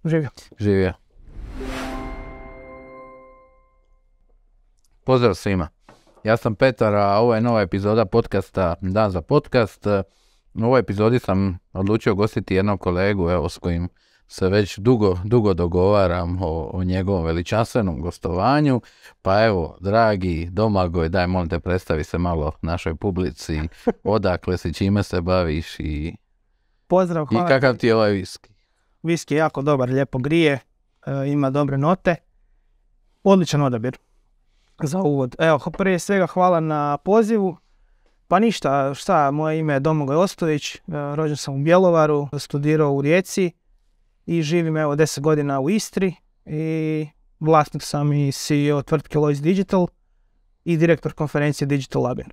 Živio. Živio. Pozdrav svima. Ja sam Petar, a ovo je nova epizoda podcasta Dan za podcast. U ovoj epizodi sam odlučio gostiti jednog kolegu, s kojim se već dugo dogovaram o njegovom veličanstvenom gostovanju. Pa evo, dragi Domagoj, daj molim te, predstavi se malo našoj publici, odakle si, čime se baviš i Pozdrav, hvala. I kakav ti je ovaj viski? Viski je jako dobar, lijepo grije, ima dobre note. Odličan odabir za uvod. Evo, prije svega hvala na pozivu. Pa ništa, moje ime je Domagoj Ostojić, rođen sam u Bjelovaru, studirao u Rijeci i živim 10 godina u Istri i vlasnik sam i CEO tvrtke Lois Digital i direktor konferencije Digital Labin.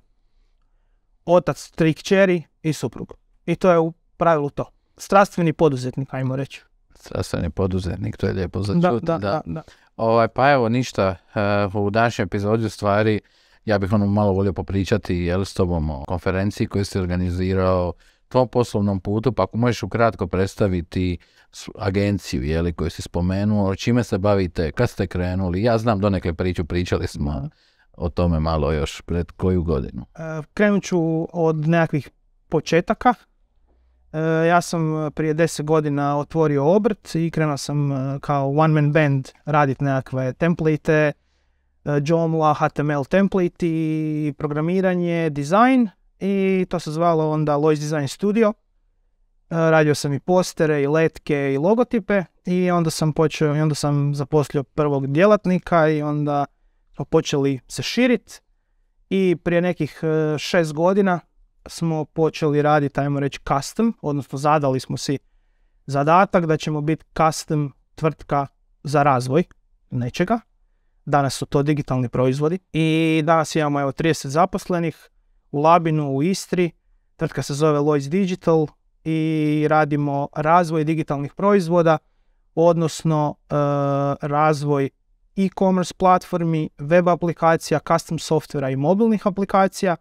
Otac 3 kćeri i suprug. I to je u pravilu to. Strastveni poduzetnik, ajmo reći. Strastveni poduzetnik, to je lijepo za čuti. Da. Pa evo ništa, u današnjoj epizodi u stvari ja bih malo volio popričati s tobom o konferenciji koju si organizirao, tvom poslovnom putu, pa ako možeš ukratko predstaviti agenciju koju si spomenuo, čime se bavite, kad ste krenuli. Ja znam donekle pričali smo o tome malo još pred koju godinu. Krenut ću od nekakvih početaka. Ja sam prije 10 godina otvorio obrt i krenuo sam kao one man band raditi nekakve template, Joomla, HTML template i programiranje, dizajn i to se zvalo onda Lois Design Studio. Radio sam i postere, i letke, i logotipe i onda sam zaposlio prvog djelatnika i onda smo počeli se širiti i prije nekih 6 godina smo počeli raditi, ajmo reći, custom, odnosno zadali smo si zadatak da ćemo biti custom tvrtka za razvoj nečega. Danas su to digitalni proizvodi i danas imamo 30 zaposlenih u Labinu, u Istri. Tvrtka se zove Lois Digital i radimo razvoj digitalnih proizvoda, odnosno razvoj e-commerce platformi, web aplikacija, custom softvera i mobilnih aplikacija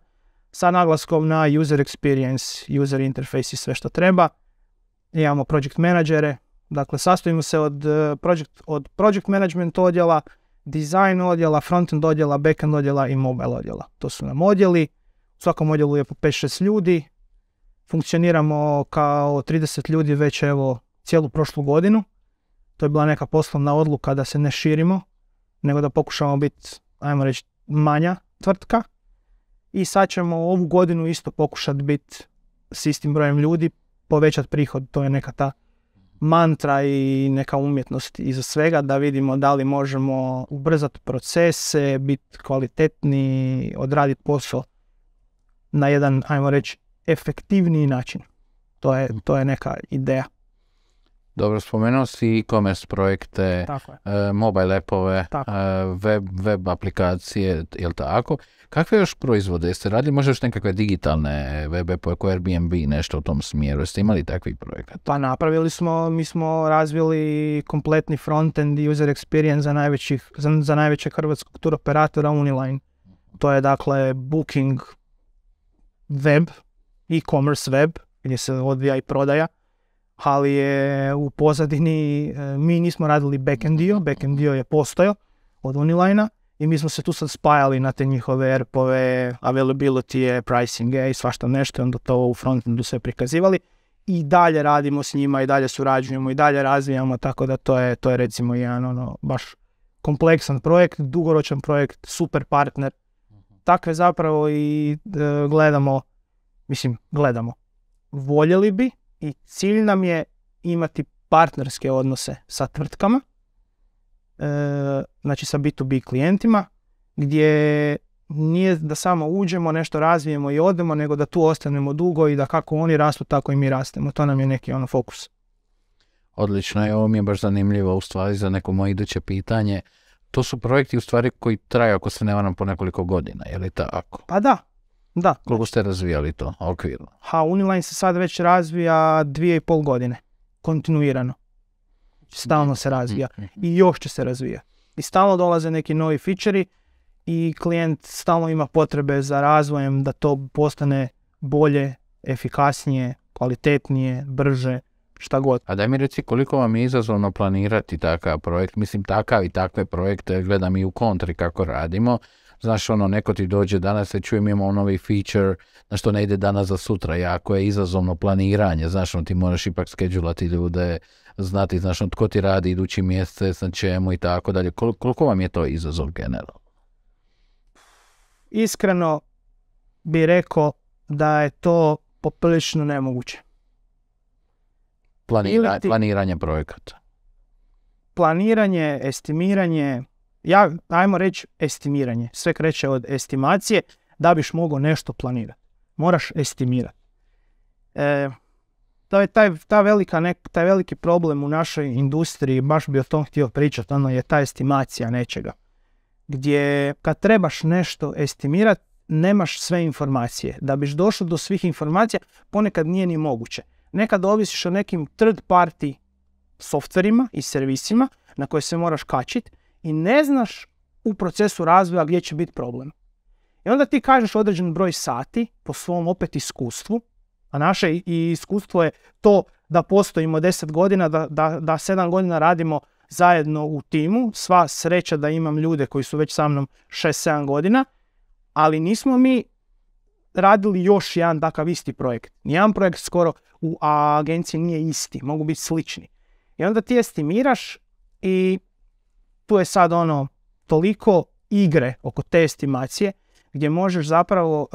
sa naglaskom na user experience, user interface i sve što treba. Imamo project menadžere, dakle sastojimo se od project management odjela, design odjela, frontend odjela, backend odjela i mobile odjela. To su nam odjeli, u svakom odjelu je po 5-6 ljudi, funkcioniramo kao 30 ljudi već cijelu prošlu godinu. To je bila neka poslovna odluka da se ne širimo, nego da pokušamo biti, ajmo reći, manja tvrtka. I sad ćemo ovu godinu isto pokušati biti s istim brojem ljudi, povećati prihod, to je neka ta mantra i neka umjetnost iza svega, da vidimo da li možemo ubrzati procese, biti kvalitetni, odraditi posao na jedan, ajmo reći, efektivniji način. To je neka ideja. Dobro, spomenuo si e-commerce projekte, mobile appove, web aplikacije, jel tako? Kakve još proizvode ste radili? Možda još nekakve digitalne web appove, kao Airbnb, nešto u tom smjeru? Jeste imali takvih projekata? Pa napravili smo, mi smo razvili kompletni frontend i user experience za najvećeg hrvatskog tur operatora Uniline. To je dakle booking web, e-commerce web, gdje se odvija i prodaja. Ali je u pozadini, mi nismo radili backend dio je postojao od Unilina i mi smo se tu sad spajali na te njihove ERP-ove, availability, pricing i svašta nešto, onda to u frontendu sve prikazivali i dalje radimo s njima i dalje surađujemo i dalje razvijamo, tako da to je recimo jedan baš kompleksan projekt, dugoročan projekt, super partner. Takve zapravo i gledamo. Voljeli bi i cilj nam je imati partnerske odnose sa tvrtkama, znači sa B2B klijentima, gdje nije da samo uđemo, nešto razvijemo i odemo, nego da tu ostanemo dugo i da kako oni rastu, tako i mi rastemo. To nam je neki fokus. Odlično, i ovo mi je baš zanimljivo u stvari za neko moje iduće pitanje. To su projekti u stvari koji traju, ako se ne varam, po nekoliko godina, je li tako? Pa da. Koliko ste razvijali to okvirno? Uniline se sad već razvija 2,5 godine, kontinuirano. Stalno se razvija i još će se razvijati. I stalno dolaze neki novi feature-i i klijent stalno ima potrebe za razvojem da to postane bolje, efikasnije, kvalitetnije, brže, šta god. A daj mi reci koliko vam je izazovno planirati takav projekt, mislim takav i takve projekte, gledam i u kontri kako radimo, znaš neko ti dođe danas se čujem imamo novi feature, znaš to ne ide danas za sutra, jako je izazovno planiranje, znaš ti moraš ipak skedulati ljude, znati znaš tko ti radi idući mjesec, na čemu i tako dalje, koliko vam je to izazov generalno? Iskreno bi rekao da je to poprilično nemoguće. Planiranje projekata. Planiranje, estimiranje, ajmo reći estimiranje. Sve kreće od estimacije da biš mogao nešto planirati. Moraš estimirati. To je taj veliki problem u našoj industriji, baš bi o tom htio pričati, je ta estimacija nečega. Gdje kad trebaš nešto estimirati, nemaš sve informacije. Da biš došao do svih informacija, ponekad nije ni moguće. Nekad ovisiš o nekim third party softverima i servisima na koje se moraš kačiti i ne znaš u procesu razvoja gdje će biti problem. I onda ti kažeš određen broj sati po svom opet iskustvu, a naše iskustvo je to da postojimo 10 godina, da 7 godina radimo zajedno u timu. Sva sreća da imam ljude koji su već sa mnom 6-7 godina, ali nismo mi radili još jedan takav isti projekt. Nijedan projekt skoro u agenciji nije isti, mogu biti slični. I onda ti estimiraš i tu je sad toliko igre oko te estimacije gdje možeš zapravo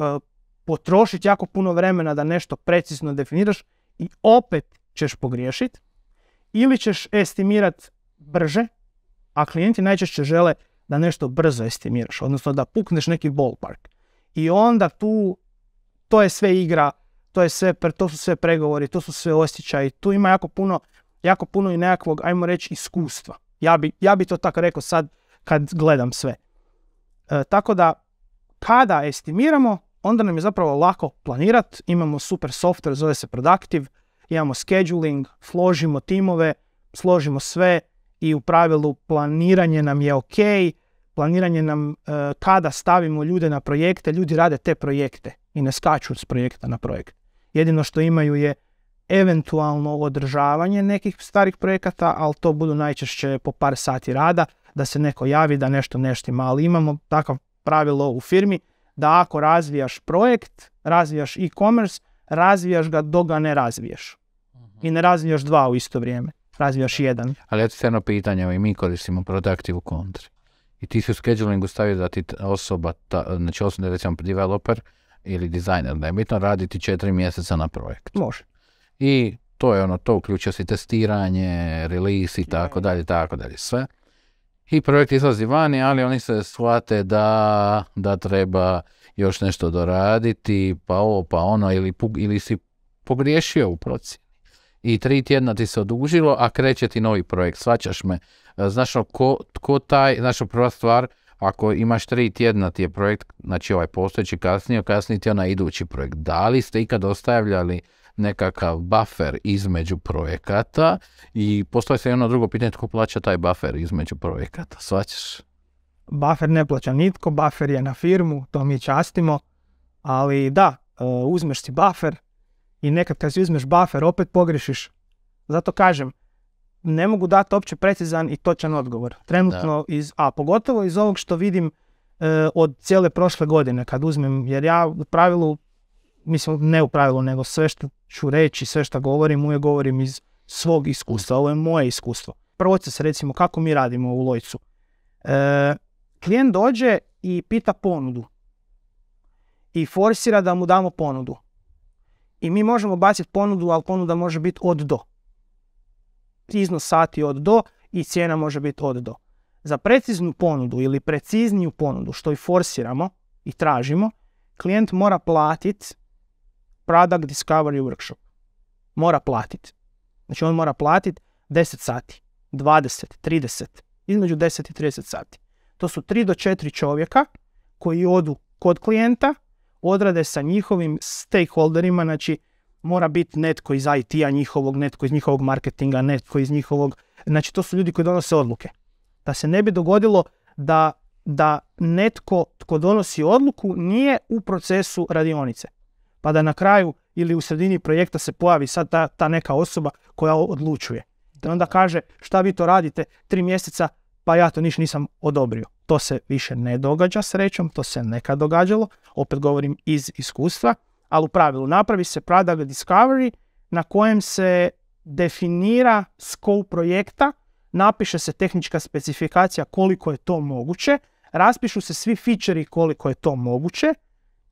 potrošiti jako puno vremena da nešto precizno definiraš i opet ćeš pogriješiti. Ili ćeš estimirati brže, a klijenti najčešće žele da nešto brzo estimiraš, odnosno da pukneš neki ballpark. I onda to je sve igra, to su sve pregovori, to su sve osjećaji, tu ima jako puno i nekakvog, ajmo reći, iskustva. Ja bi to tako rekao sad kad gledam sve. Tako da, kada estimiramo, onda nam je zapravo lako planirati, imamo super software, zove se Productive, imamo scheduling, složimo timove, složimo sve i u pravilu planiranje nam je ok, planiranje nam kada stavimo ljude na projekte, ljudi rade te projekte i ne skaču s projekta na projekt. Jedino što imaju je eventualno održavanje nekih starih projekata, ali to budu najčešće po par sati rada, da se neko javi da nešto neštima, ali imamo takav pravilo u firmi da ako razvijaš projekt, razvijaš e-commerce, razvijaš ga dok ga ne razviješ. I ne razvijaš dva u isto vrijeme, razvijaš jedan. Ali ja ti se jedno pitanje, i mi koristimo Productive u kontri. I ti si u schedulingu stavio da ti osoba, znači osoba recimo developer ili dizajner, da je bitno raditi 4 mjeseca na projekt. Može. I to je to uključuje si testiranje, release i tako dalje, sve. I projekt izlazi vani, ali oni se shvate da treba još nešto doraditi, pa ovo, pa ono, ili si pogriješio u procjeni. I 3 tjedna ti se odužilo, a kreće ti novi projekt, shvaćaš me. Znaš, ko taj, znači prva stvar, ako imaš 3 tjedna ti je projekt, znači ovaj postojeći kasnije ti je idući projekt. Da li ste ikad ostavljali nekakav buffer između projekata i postoji se jedno drugo pitanje, tko plaća taj buffer između projekata, shvaćaš? Buffer ne plaća nitko, buffer je na firmu, to mi častimo, ali da, uzmeš si buffer i nekad kad si uzmeš buffer opet pogrešiš. Zato kažem, ne mogu dati opće precizan i točan odgovor. Trenutno, pogotovo iz ovog što vidim od cijele prošle godine kad uzmem, jer ja u pravilu, mislim ne u pravilu, nego sve što ću reći, sve što govorim, uvijek govorim iz svog iskustva. Ovo je moje iskustvo. Proces, recimo, kako mi radimo u Lojcu. Klijent dođe i pita ponudu. I forsira da mu damo ponudu. I mi možemo baciti ponudu, ali ponuda može biti od do. Iznos sati od do i cijena može biti od do. Za preciznu ponudu ili precizniju ponudu, što i forsiramo i tražimo, klijent mora platiti Product Discovery Workshop. Mora platiti. Znači on mora platiti 10 sati, 20, 30, između 10 i 30 sati. To su 3 do 4 čovjeka koji odu kod klijenta, odrade sa njihovim stakeholderima, znači mora biti netko iz IT-a njihovog, netko iz njihovog marketinga, netko iz njihovog, znači to su ljudi koji donose odluke. Da se ne bi dogodilo da netko tko donosi odluku nije u procesu radionice. pa da na kraju ili u sredini projekta se pojavi sad ta neka osoba koja odlučuje. I onda kaže šta vi to radite 3 mjeseca, pa ja to nisam odobrio. To se više ne događa srećom, to se nekad događalo, opet govorim iz iskustva, ali u pravilu napravi se product discovery na kojem se definira scope projekta, napiše se tehnička specifikacija koliko je to moguće, raspišu se svi feature koliko je to moguće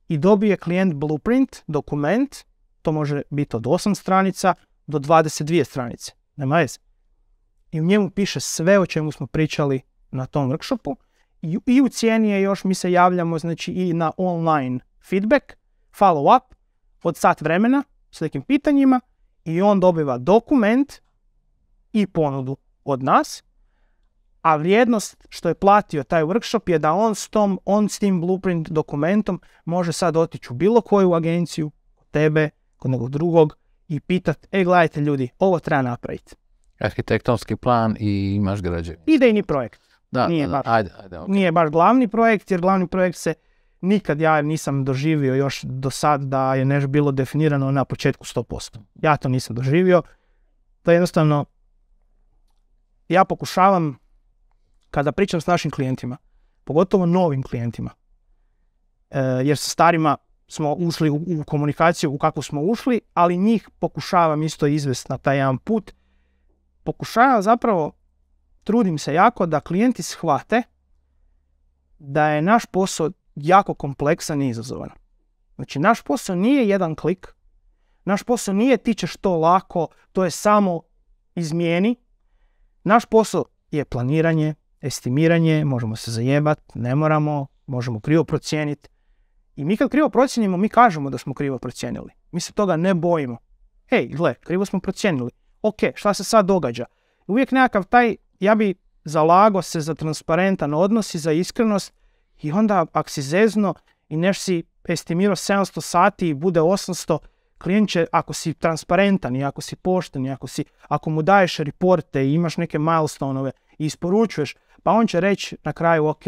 i dobije klijent blueprint, dokument, to može biti od 8 stranica do 22 stranice, nema veze. I u njemu piše sve o čemu smo pričali na tom workshopu i u cijeni je još, mi se javljamo znači i na online feedback, follow up od sat vremena s nekim pitanjima i on dobiva dokument i ponudu od nas, a vrijednost što je platio taj workshop je da on s tim blueprint dokumentom može sad otići u bilo koju agenciju, kod tebe, kod nekog drugog i pitat, gledajte ljudi, ovo treba napraviti. Arhitektonski plan i imaš građevinu. Idejni projekt. Ajde, okay. Nije baš glavni projekt, jer glavni projekt se nikad ja nisam doživio još do sad da je nešto bilo definirano na početku 100%. Ja to nisam doživio. To je jednostavno, ja pokušavam, kada pričam s našim klijentima, pogotovo novim klijentima, jer sa starima smo ušli u komunikaciju u kakvu smo ušli, ali njih pokušavam isto izvesti na taj jedan put. Pokušavam zapravo, trudim se jako da klijenti shvate da je naš posao jako kompleksan i izazovan. Znači, naš posao nije jedan klik, naš posao nije ti ćeš to lako, to je samo izmijeni. Naš posao je planiranje, estimiranje, možemo se zajebat, ne moramo, možemo krivo procijeniti. I mi kad krivo procijenimo, mi kažemo da smo krivo procijenili. Mi se toga ne bojimo. Hej, gle, krivo smo procijenili. Ok, šta se sad događa? Uvijek nekakav taj, ja bi zalagao se za transparentan odnos i za iskrenost i onda ako si zezno i nešto si estimirao 700 sati i bude 800, klijent će, ako si transparentan i ako si pošten i ako mu daješ reporte i imaš neke milestone-ove i isporučuješ, pa on će reći na kraju, ok,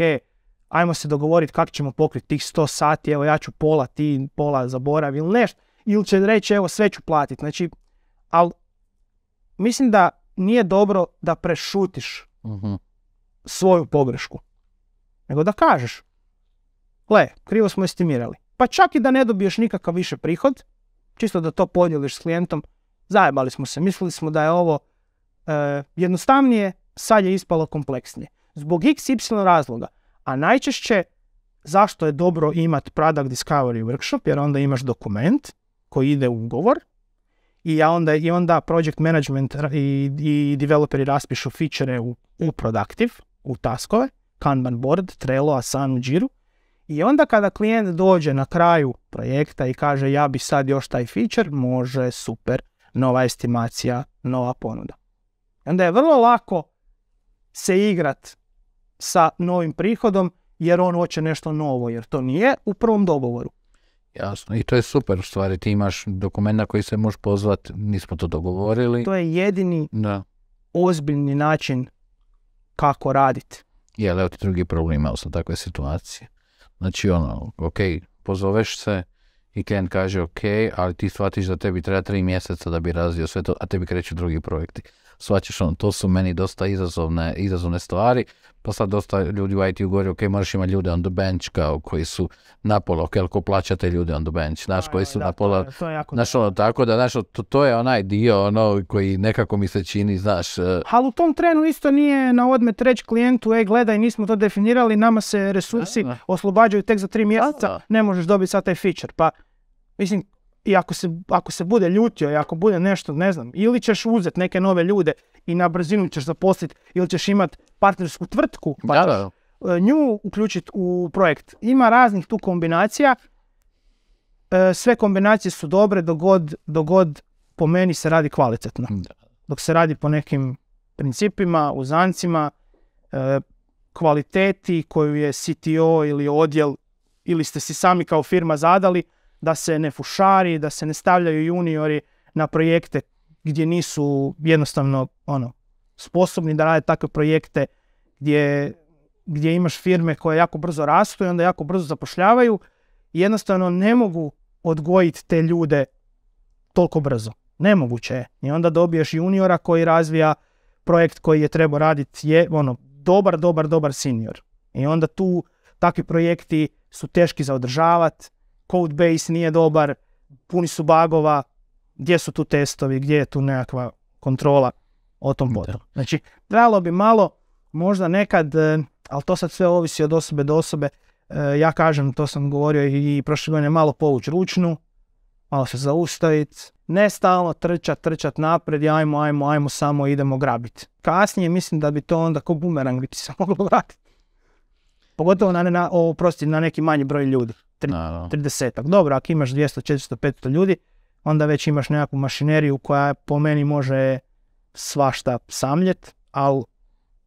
ajmo se dogovoriti kako ćemo pokriti tih 100 sati, evo ja ću pola, ti pola zaboravi ili nešto, ili će reći evo sve ću platiti. Znači, ali mislim da nije dobro da prešutiš svoju pogrešku, nego da kažeš, gle, krivo smo estimirali. Pa čak i da ne dobiješ nikakav više prihod, čisto da to podijeliš s klijentom, zajebali smo se, mislili smo da je ovo jednostavnije, sad je ispalo kompleksnije. Zbog XY razloga, a najčešće zašto je dobro imati product discovery workshop, jer onda imaš dokument koji ide u ugovor, i onda project management i developeri raspišu feature u productive, u taskove, Kanban board, Trello, Asana, Jira. I onda kada klijent dođe na kraju projekta i kaže ja bi sad još taj feature, može, super, nova estimacija, nova ponuda. Onda je vrlo lako se igrat sa novim prihodom jer on hoće nešto novo, jer to nije u prvom dogovoru. Jasno, i to je super u stvari, ti imaš dokument na koji se možeš pozvati, nismo to dogovorili. To je jedini ozbiljni način kako raditi. Evo ti drugi problem, imao sam takve situacije. Znači ok, pozoveš se i klijent kaže ok, ali ti shvatiš da tebi treba 3 mjeseca da bi razvio sve to, a tebi kreću drugi projekti. Shvaćaš to su meni dosta izazovne stvari, pa sad dosta ljudi u IT-u govori ok, moraš imati ljude on the bench kao koji su na pola, ok, ako plaćate ljude on the bench, znaš, koji su na pola, znaš, tako da, znaš, to je onaj dio, koji nekako mi se čini, znaš. Ali u tom trenu isto nije na odmet reći klijentu, gledaj, nismo to definirali, nama se resursi oslobađaju tek za 3 mjeseca, ne možeš dobiti sad taj feature, pa, mislim, i ako se bude ljutio i ako bude nešto, ne znam, ili ćeš uzeti neke nove ljude i na brzinu ćeš zaposliti, ili ćeš imati partnersku tvrtku, pa ćeš nju uključiti u projekt. Ima raznih tu kombinacija, sve kombinacije su dobre dok god po meni se radi kvalitetno. Dok se radi po nekim principima, uzancima, kvaliteti koju je CTO ili odjel, ili ste si sami kao firma zadali, da se ne fušari, da se ne stavljaju juniori na projekte gdje nisu jednostavno sposobni da rade takve projekte gdje imaš firme koje jako brzo rastu i onda jako brzo zapošljavaju i jednostavno ne mogu odgojiti te ljude toliko brzo. Nemoguće je. I onda dobiješ juniora koji razvija projekt koji je trebao raditi dobar senior. I onda tu takvi projekti su teški za održavati, code base nije dobar, puni su bugova, gdje su tu testovi, gdje je tu nekakva kontrola o tom potom. Znači, trebalo bi malo, možda nekad, ali to sad sve ovisi od osobe do osobe, ja kažem, to sam govorio i prošle godine, malo povući ručnu, malo se zaustaviti, ne stalno trčat napred i ajmo, samo idemo grabiti. Kasnije mislim da bi to onda ko bumerang bi ti se moglo vratiti. Pogotovo na neki manji broj ljudi, 30-ak. Dobro, ako imaš 200, 400, 500 ljudi, onda već imaš nekakvu mašineriju koja po meni može svašta samljet, ali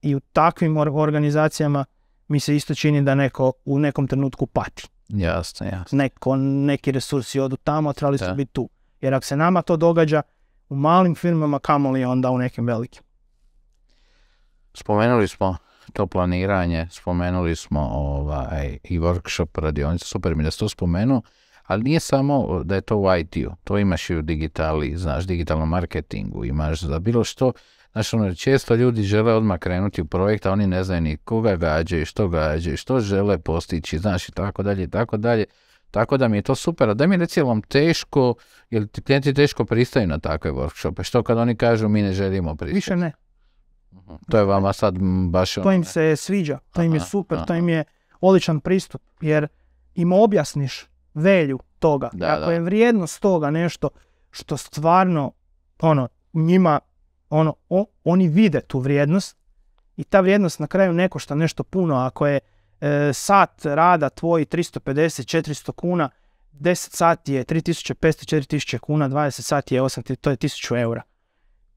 i u takvim organizacijama mi se isto čini da neko u nekom trenutku pati. Jasno. Neki resursi odu tamo, trebali su biti tu. Jer ako se nama to događa u malim firmama, kamoli onda u nekim velikim. Spomenuli smo to planiranje, spomenuli smo i workshop, radionice, super mi da si to spomenuo, ali nije samo da je to u IT-u, to imaš i u digitali, znaš, digitalnom marketingu, imaš za bilo što. Znaš, često ljudi žele odmah krenuti u projekt, a oni ne znaju ni koga gađaju, što žele postići, znaš, i tako dalje. Tako da mi je to super. A da mi je recimo teško, jer klijenti teško pristaju na takve workshope. Što kad oni kažu mi ne želimo pristati? Više ne. To je vama sad baš... To im se sviđa, to im je super, to im je odličan pristup, jer im objasniš value toga. Ako je vrijednost toga nešto što stvarno njima oni vide tu vrijednost i ta vrijednost na kraju ne košta nešto puno. Ako je sat rada tvoj 350-400 kuna, 10 sati je 3500-4000 kuna, 20 sati je 8, to je 1000 eura.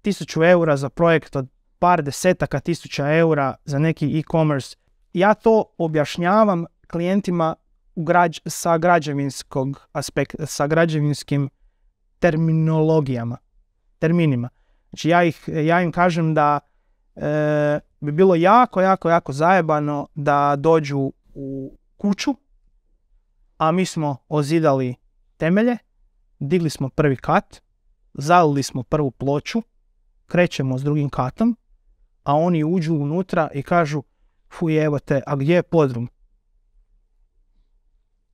1000 eura za projekt od par desetaka tisuća eura za neki e-commerce. Ja to objašnjavam klijentima sa građevinskog aspekta, sa građevinskim terminima. Znači ja im kažem da bi bilo jako zajebano da dođu u kuću, a mi smo ozidali temelje, digli smo prvi kat, zalili smo prvu ploču, krećemo s drugim katom, a oni uđu unutra i kažu, fuj evo te, a gdje je podrum?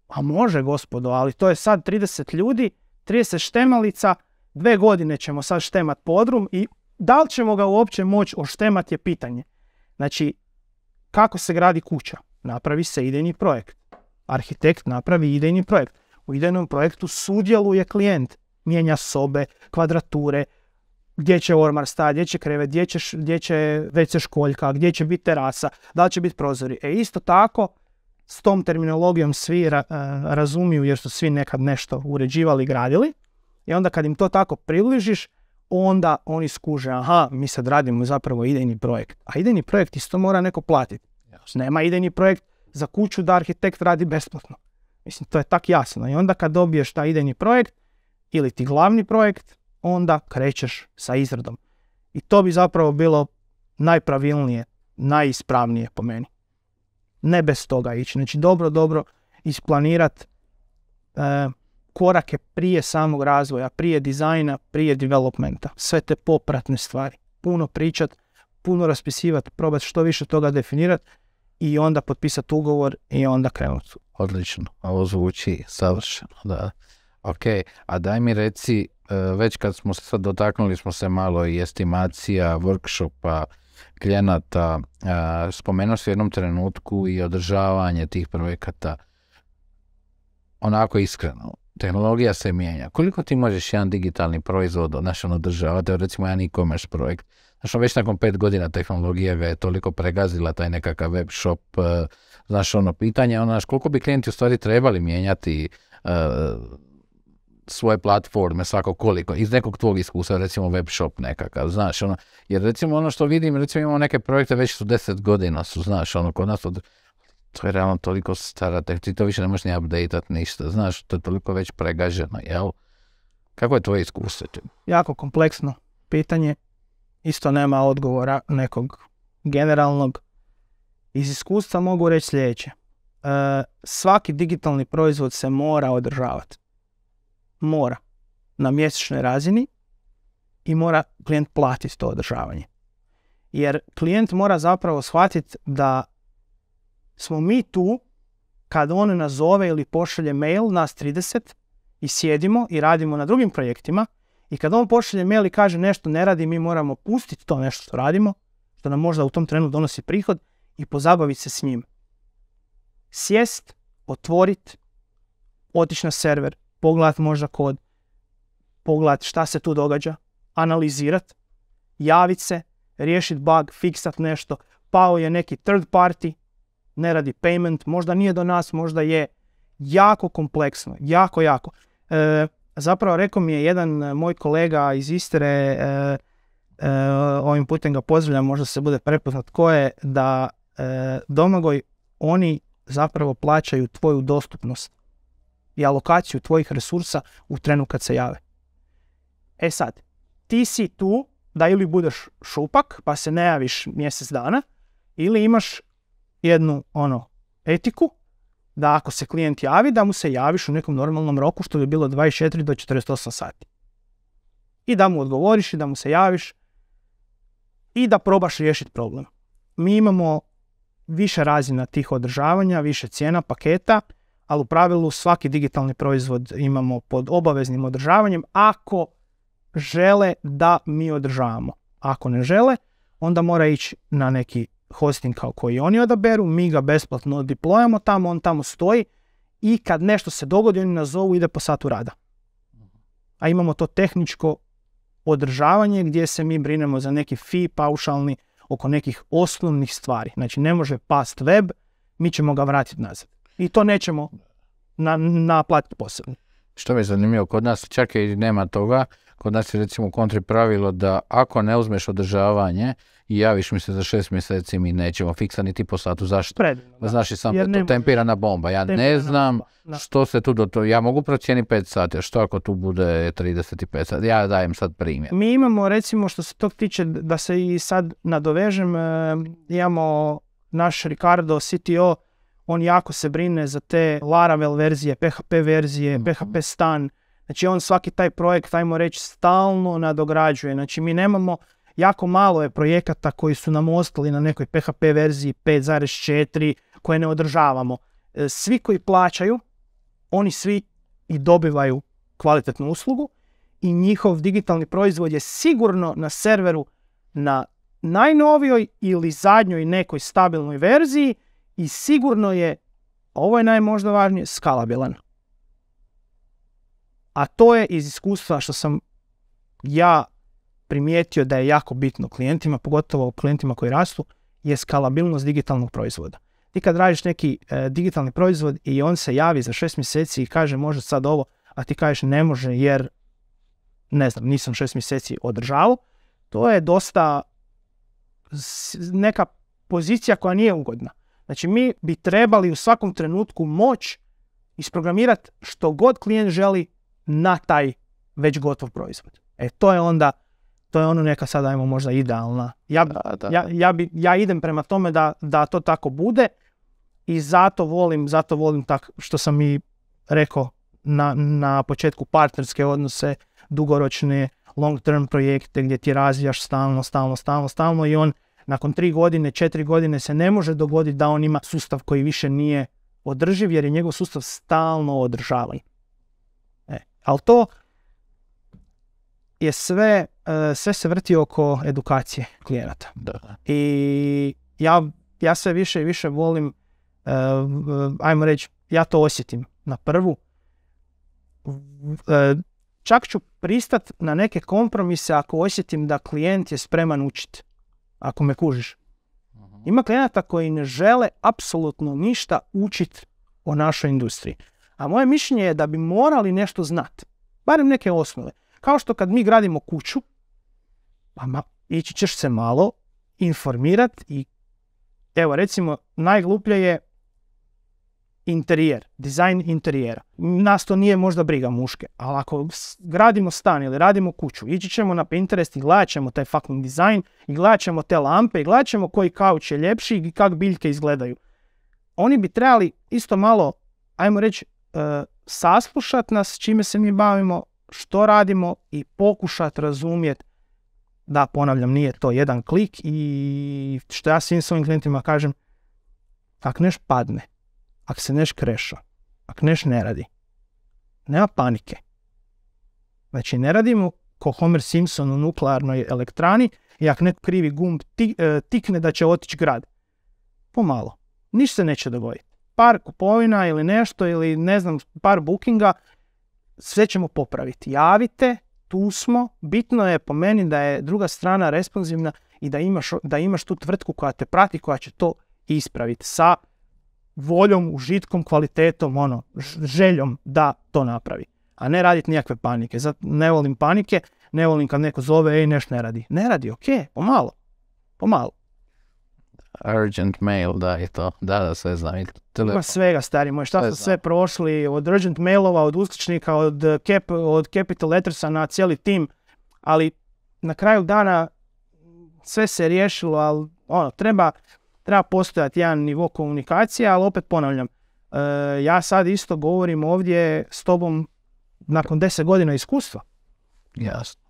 A može gospodo, ali to je sad 30 ljudi, 30 štemalica, 2 godine ćemo sad štemat podrum i da li ćemo ga uopće moći oštemat je pitanje. Znači, kako se gradi kuća? Napravi se idejni projekt. Arhitekt napravi idejni projekt. U idejnom projektu sudjeluje klijent. Mijenja sobe, kvadrature, gdje će ormar stajati, gdje će krevet, gdje će WC školjka, gdje će biti terasa, da li će biti prozori. Isto tako, s tom terminologijom svi razumiju jer su svi nekad nešto uređivali i gradili. I onda kad im to tako približiš, onda oni skuže, aha, mi sad radimo zapravo idejni projekt. A idejni projekt isto mora neko platiti. Nema idejni projekt za kuću da arhitekt radi besplatno. Mislim, to je tak jasno. I onda kad dobiješ taj idejni projekt ili ti glavni projekt, onda krećeš sa izradom. I to bi zapravo bilo najpravilnije, najispravnije po meni. Ne bez toga ići. Znači dobro isplanirati korake prije samog razvoja, prije dizajna, prije developmenta. Sve te popratne stvari. Puno pričat, puno raspisivati, probati što više toga definirati i onda potpisati ugovor i onda krenuti. Odlično, ovo zvuči savršeno, da. Ok, a daj mi reci, već kad smo se sad dotaknuli smo se malo i estimacija, workshopa, klijenata, spomenuo si u jednom trenutku i održavanje tih projekata. Onako iskreno, tehnologija se mijenja. Koliko ti možeš jedan digitalni proizvod održavati, recimo jedan e-commerce projekt? Znači, već nakon 5 godina tehnologija ga je toliko pregazila, taj nekakav web shop, pitanje, koliko bi klijenti u stvari trebali mijenjati svoje platforme, svako koliko, iz nekog tvog iskustva, recimo web shop nekakav, jer recimo što vidim, recimo imamo neke projekte, već su 10 godina su, kod nas to je realno toliko stara, ti to više ne možeš ni update-at ništa, to je toliko već pregaženo, jel? Kako je tvoje iskustvo? Jako kompleksno pitanje, isto nema odgovora nekog generalnog. Iz iskustva mogu reći sljedeće. Svaki digitalni proizvod se mora održavati. mora na mjesečnoj razini i mora klijent platiti to održavanje. Jer klijent mora zapravo shvatiti da smo mi tu kad on nazove ili pošalje mail, nas 30, i sjedimo i radimo na drugim projektima, i kad on pošalje mail i kaže nešto ne radi, mi moramo pustiti to nešto što radimo, što nam možda u tom trenu donosi prihod, i pozabaviti se s njim. Sjest, otvoriti, otići na server, pogledati možda kod, pogledati šta se tu događa, analizirati, javiti se, riješiti bug, fiksati nešto, pao je neki third party, ne radi payment, možda nije do nas, možda je. Jako kompleksno, jako. Zapravo rekao mi je jedan moj kolega iz Istre, ovim putem ga pozdravljam, možda se bude prepoznat ko je, da Domagoj, oni zapravo plaćaju tvoju dostupnost i alokaciju tvojih resursa u trenu kad se jave. E sad, ti si tu da ili budeš šupak pa se ne javiš mjesec dana, ili imaš jednu etiku da ako se klijent javi, da mu se javiš u nekom normalnom roku, što bi bilo 24 do 48 sati. I da mu odgovoriš i da mu se javiš i da probaš riješiti problem. Mi imamo više razina tih održavanja, više cijena, paketa, ali u pravilu svaki digitalni proizvod imamo pod obaveznim održavanjem ako žele da mi održavamo. Ako ne žele, onda mora ići na neki hosting kao koji oni odaberu, mi ga besplatno deployamo tamo, on tamo stoji i kad nešto se dogodi, oni nas zovu, ide po satu rada. A imamo to tehničko održavanje gdje se mi brinemo za neki fee paušalni oko nekih osnovnih stvari. Znači ne može past web, mi ćemo ga vratiti nazad. I to nećemo naplatiti posebno. Što mi je zanimljivo, kod nas čak i nema toga, kod nas je recimo kontri pravilo da ako ne uzmeš održavanje i javiš mi se za 6 mjeseci, mi nećemo fiksa niti po satu. Zašto? Predivno, da. Znaš i sam da je to tempirana bomba. Ja ne znam što se tu do toga. Ja mogu procijeniti 5 sati, a što ako tu bude 35 sati? Ja dajem sad primjer. Mi imamo, recimo, što se tog tiče, da se i sad nadovežem, imamo naš Ricardo, CTO, on jako se brine za te Laravel verzije, PHP verzije, PHP stan. Znači on svaki taj projekt, ajmo reći, stalno nadograđuje. Znači mi nemamo, jako malo je projekata koji su nam ostali na nekoj PHP verziji 5.4 koje ne održavamo. Svi koji plaćaju, oni svi i dobivaju kvalitetnu uslugu i njihov digitalni proizvod je sigurno na serveru na najnovijoj ili zadnjoj nekoj stabilnoj verziji i sigurno je, ovo je najmožda važnije, skalabilan. A to je iz iskustva što sam ja primijetio da je jako bitno klijentima, pogotovo klijentima koji rastu, je skalabilnost digitalnog proizvoda. Ti kad radiš neki digitalni proizvod i on se javi za 6 mjeseci i kaže može sad ovo, a ti kažeš ne može jer ne znam, nisam 6 mjeseci održavao, to je dosta neka pozicija koja nije ugodna. Znači mi bi trebali u svakom trenutku moći isprogramirati što god klijent želi na taj već gotov proizvod. To je onda, to je ono neka sad ajmo možda idealna. Ja idem prema tome da to tako bude i zato volim tak što sam i rekao na početku, partnerske odnose, dugoročne long term projekte gdje ti razvijaš stalno i on nakon 3 godine, 4 godine se ne može dogoditi da on ima sustav koji više nije održiv jer je njegov sustav stalno održavan. Ali to je sve se vrti oko edukacije klijenata. Da. I ja sve više i više volim, ajmo reći, ja to osjetim na prvu. Čak ću pristat na neke kompromise ako osjetim da klijent je spreman učiti. Ako me kužiš. Ima klijenata koji ne žele apsolutno ništa učiti o našoj industriji. A moje mišljenje je da bi morali nešto znati. Barem neke osnove. Kao što kad mi gradimo kuću, ići ćeš se malo informirati i evo recimo najgluplje je interijer, dizajn interijera. Nas to nije možda briga muške, ali ako gradimo stan ili radimo kuću, ići ćemo na Pinterest i gledat ćemo taj fucking dizajn i gledat ćemo te lampe i gledat ćemo koji kauč je ljepši i kak biljke izgledaju. Oni bi trebali isto malo, ajmo reći, saslušat nas, čime se mi bavimo, što radimo i pokušat razumjeti da, ponavljam, nije to jedan klik i što ja svim svojim klijentima kažem, ak neš padne, ak se neš kreša, ak neš ne radi, nema panike. Znači, ne radimo ko Homer Simpson u nuklearnoj elektrani i ak neko krivi gumb tikne da će otići grad. Pomalo. Ništa se neće dogoditi. Par kupovina ili nešto, ili ne znam, par bookinga, sve ćemo popraviti. Javite, tu smo. Bitno je po meni da je druga strana responsivna i da imaš tu tvrtku koja te prati, koja će to ispraviti sa voljom, užitkom, kvalitetom, željom da to napravi. A ne raditi nikakve panike. Zato ne volim panike, ne volim kad neko zove, nešto ne radi. Ne radi, ok, pomalo. Urgent mail, da, je to. Da, sve znam. Ima svega, stari moj, šta smo sve prošli, od urgent mailova, od uskličnika, od capital lettersa na cijeli tim, ali na kraju dana sve se riješilo, ali treba postojati jedan nivo komunikacije, ali opet ponavljam, ja sad isto govorim ovdje s tobom nakon 10 godina iskustva. Jasno.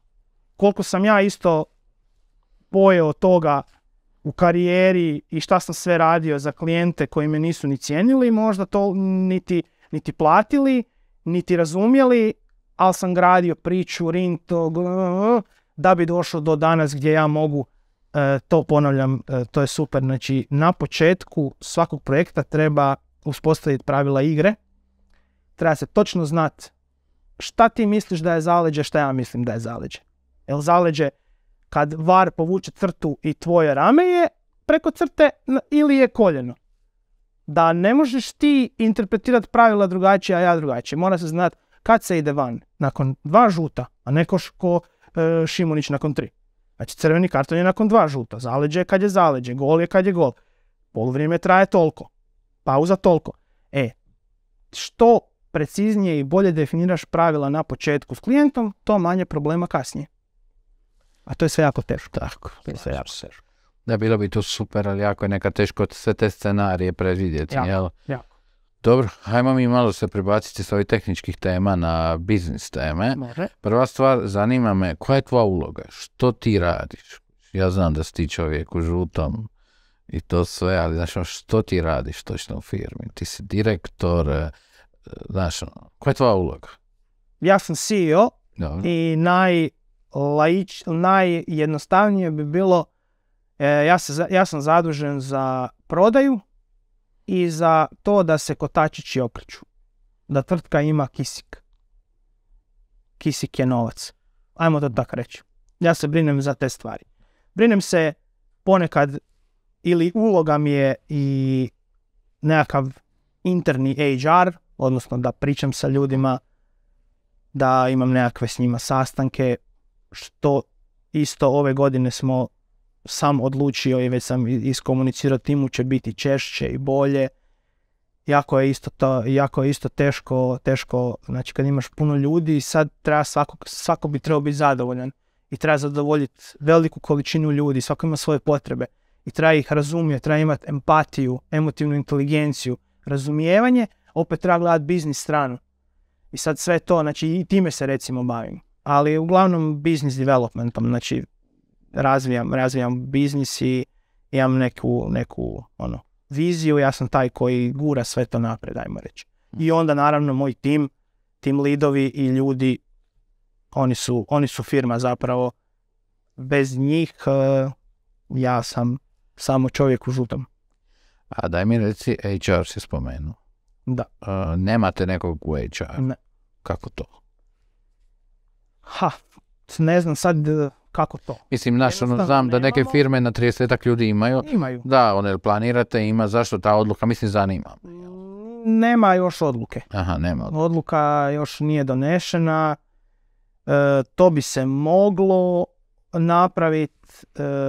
Koliko sam ja isto pojeo toga u karijeri i šta sam sve radio za klijente koji me nisu ni cijenili, možda to niti platili, niti razumjeli, ali sam gradio priču, rinto, da bi došao do danas gdje ja mogu, to ponavljam, to je super. Znači, na početku svakog projekta treba uspostaviti pravila igre, treba se točno znati šta ti misliš da je zaleđe, šta ja mislim da je zaleđe. Jel zaleđe kad VAR povuče crtu i tvoje rame je preko crte ili je koljeno? Da ne možeš ti interpretirati pravila drugačije, a ja drugačije. Mora se znati kad se ide van. Nakon 2 žuta, a ne ko Šimunić nakon 3. Znači, crveni karton je nakon 2 žuta. Zaleđe je kad je zaleđe. Gol je kad je gol. Poluvrijeme traje toliko. Pauza toliko. Što preciznije i bolje definiraš pravila na početku s klijentom, to manje problema kasnije. A to je sve jako teško. Tako, to je sve jako teško. Da, bilo bi to super, ali jako je nekad teško sve te scenarije predvidjeti. Jako. Dobro, hajmo mi malo se prebaciti s ovih tehničkih tema na biznis teme. Može. Prva stvar, zanima me, koja je tvoja uloga? Što ti radiš? Ja znam da si ti čovjek u žutom i to sve, ali znaš, što ti radiš točno u firmi? Ti si direktor, znaš, koja je tvoja uloga? Ja sam CEO. Dobro. I najjednostavnije bi bilo, ja sam zadužen za prodaju i za to da se kotačići okreću. Da tvrtka ima kisik. Kisik je novac. Ajmo to tako reći. Ja se brinem za te stvari. Brinem se ponekad, ili uloga mi je i nekakav interni HR, odnosno da pričam sa ljudima, da imam nekakve s njima sastanke, što isto ove godine sam odlučio i već sam iskomunicirao timu će biti češće i bolje. Jako je isto teško, znači kad imaš puno ljudi, sad treba svako bi trebao biti zadovoljan i treba zadovoljiti veliku količinu ljudi, svako ima svoje potrebe i treba ih razumjeti, treba imati empatiju, emotivnu inteligenciju, razumijevanje, opet treba gledati biznis stranu. I sad sve to, znači i time se recimo bavim. Ali uglavnom business developmentom, znači razvijam biznis i imam neku viziju, ja sam taj koji gura sve to naprijed, ajmo reći. I onda naravno moj tim lidovi i ljudi, oni su firma zapravo. Bez njih ja sam samo čovjek u žutom. A daj mi reci, HR si spomenuo. Da. Nemate nekog u HR? Ne. Kako to? Ne znam sad kako to. Mislim, znam da neke firme na 30 ljudi imaju. Da, one planirate, zašto ta odluka, mislim, zanima. Nema još odluke. Aha, nema odluke. Odluka još nije donešena. To bi se moglo napraviti.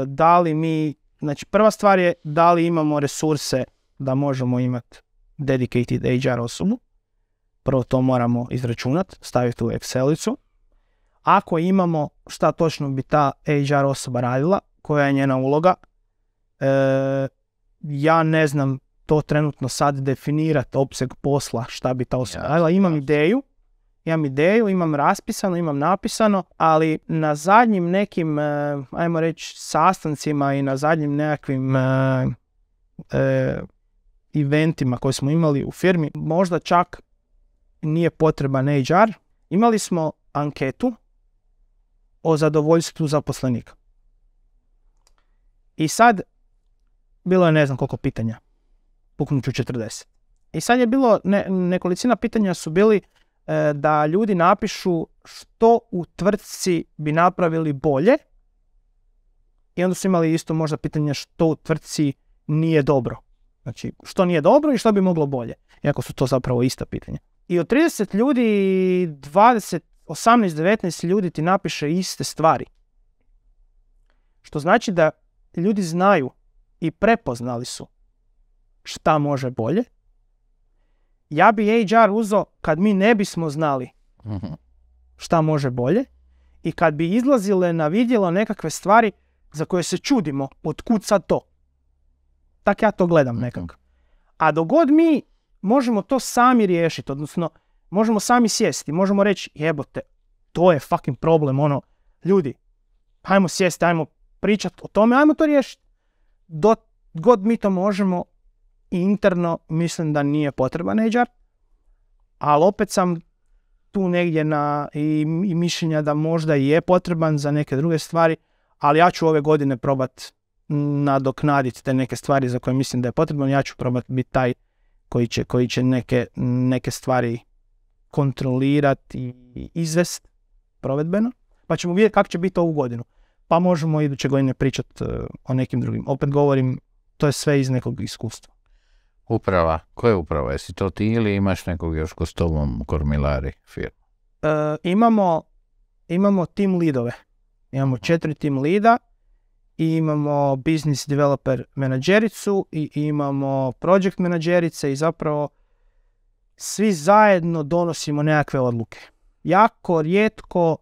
Da li mi, znači prva stvar je da li imamo resurse da možemo imati dedicated HR osobu. Prvo to moramo izračunati, staviti u Excelicu. Ako imamo šta točno bi ta HR osoba radila, koja je njena uloga, ja ne znam to trenutno sad definirati opseg posla, šta bi ta osoba radila. Imam ideju, imam raspisano, imam napisano, ali na zadnjim nekim, ajmo reći, sastancima i na zadnjim nekakvim eventima koje smo imali u firmi, možda čak nije potreban HR. Imali smo anketu o zadovoljstvu zaposlenika. I sad, bilo je ne znam koliko pitanja, puknut ću 40. I sad je bilo, nekolicina pitanja su bili da ljudi napišu što u tvrtci bi napravili bolje, i onda su imali isto možda pitanje što u tvrtci nije dobro. Znači, što nije dobro i što bi moglo bolje, iako su to zapravo ista pitanja. I od 30 ljudi, 18-19 ljudi ti napiše iste stvari. Što znači da ljudi znaju i prepoznali su šta može bolje. Ja bi HR uzeo kad mi ne bismo znali šta može bolje i kad bi izlazile na vidjelo nekakve stvari za koje se čudimo, otkud sad to. Tak ja to gledam nekako. A dogod mi možemo to sami riješiti, odnosno možemo sami sjesti, možemo reći jebote, to je fucking problem, ljudi, hajmo sjesti, hajmo pričati o tome, hajmo to riješiti. God mi to možemo, interno mislim da nije potreban HR, ali opet sam tu negdje i mišljenja da možda i je potreban za neke druge stvari, ali ja ću ove godine probati nadoknaditi te neke stvari za koje mislim da je potreban. Ja ću probati biti taj koji će neke stvari kontrolirati i izvesti provedbeno, pa ćemo vidjeti kako će biti ovu godinu. Pa možemo iduće godine pričati o nekim drugim. Opet govorim, to je sve iz nekog iskustva. Uprava. Koja je uprava? Jesi to ti ili imaš nekog još ko s tobom kormilari firmu? Imamo team leadove. Imamo 4 team leada i imamo business developer menadžericu i imamo project menadžerice i zapravo svi zajedno donosimo nekakve odluke. Jako rijetko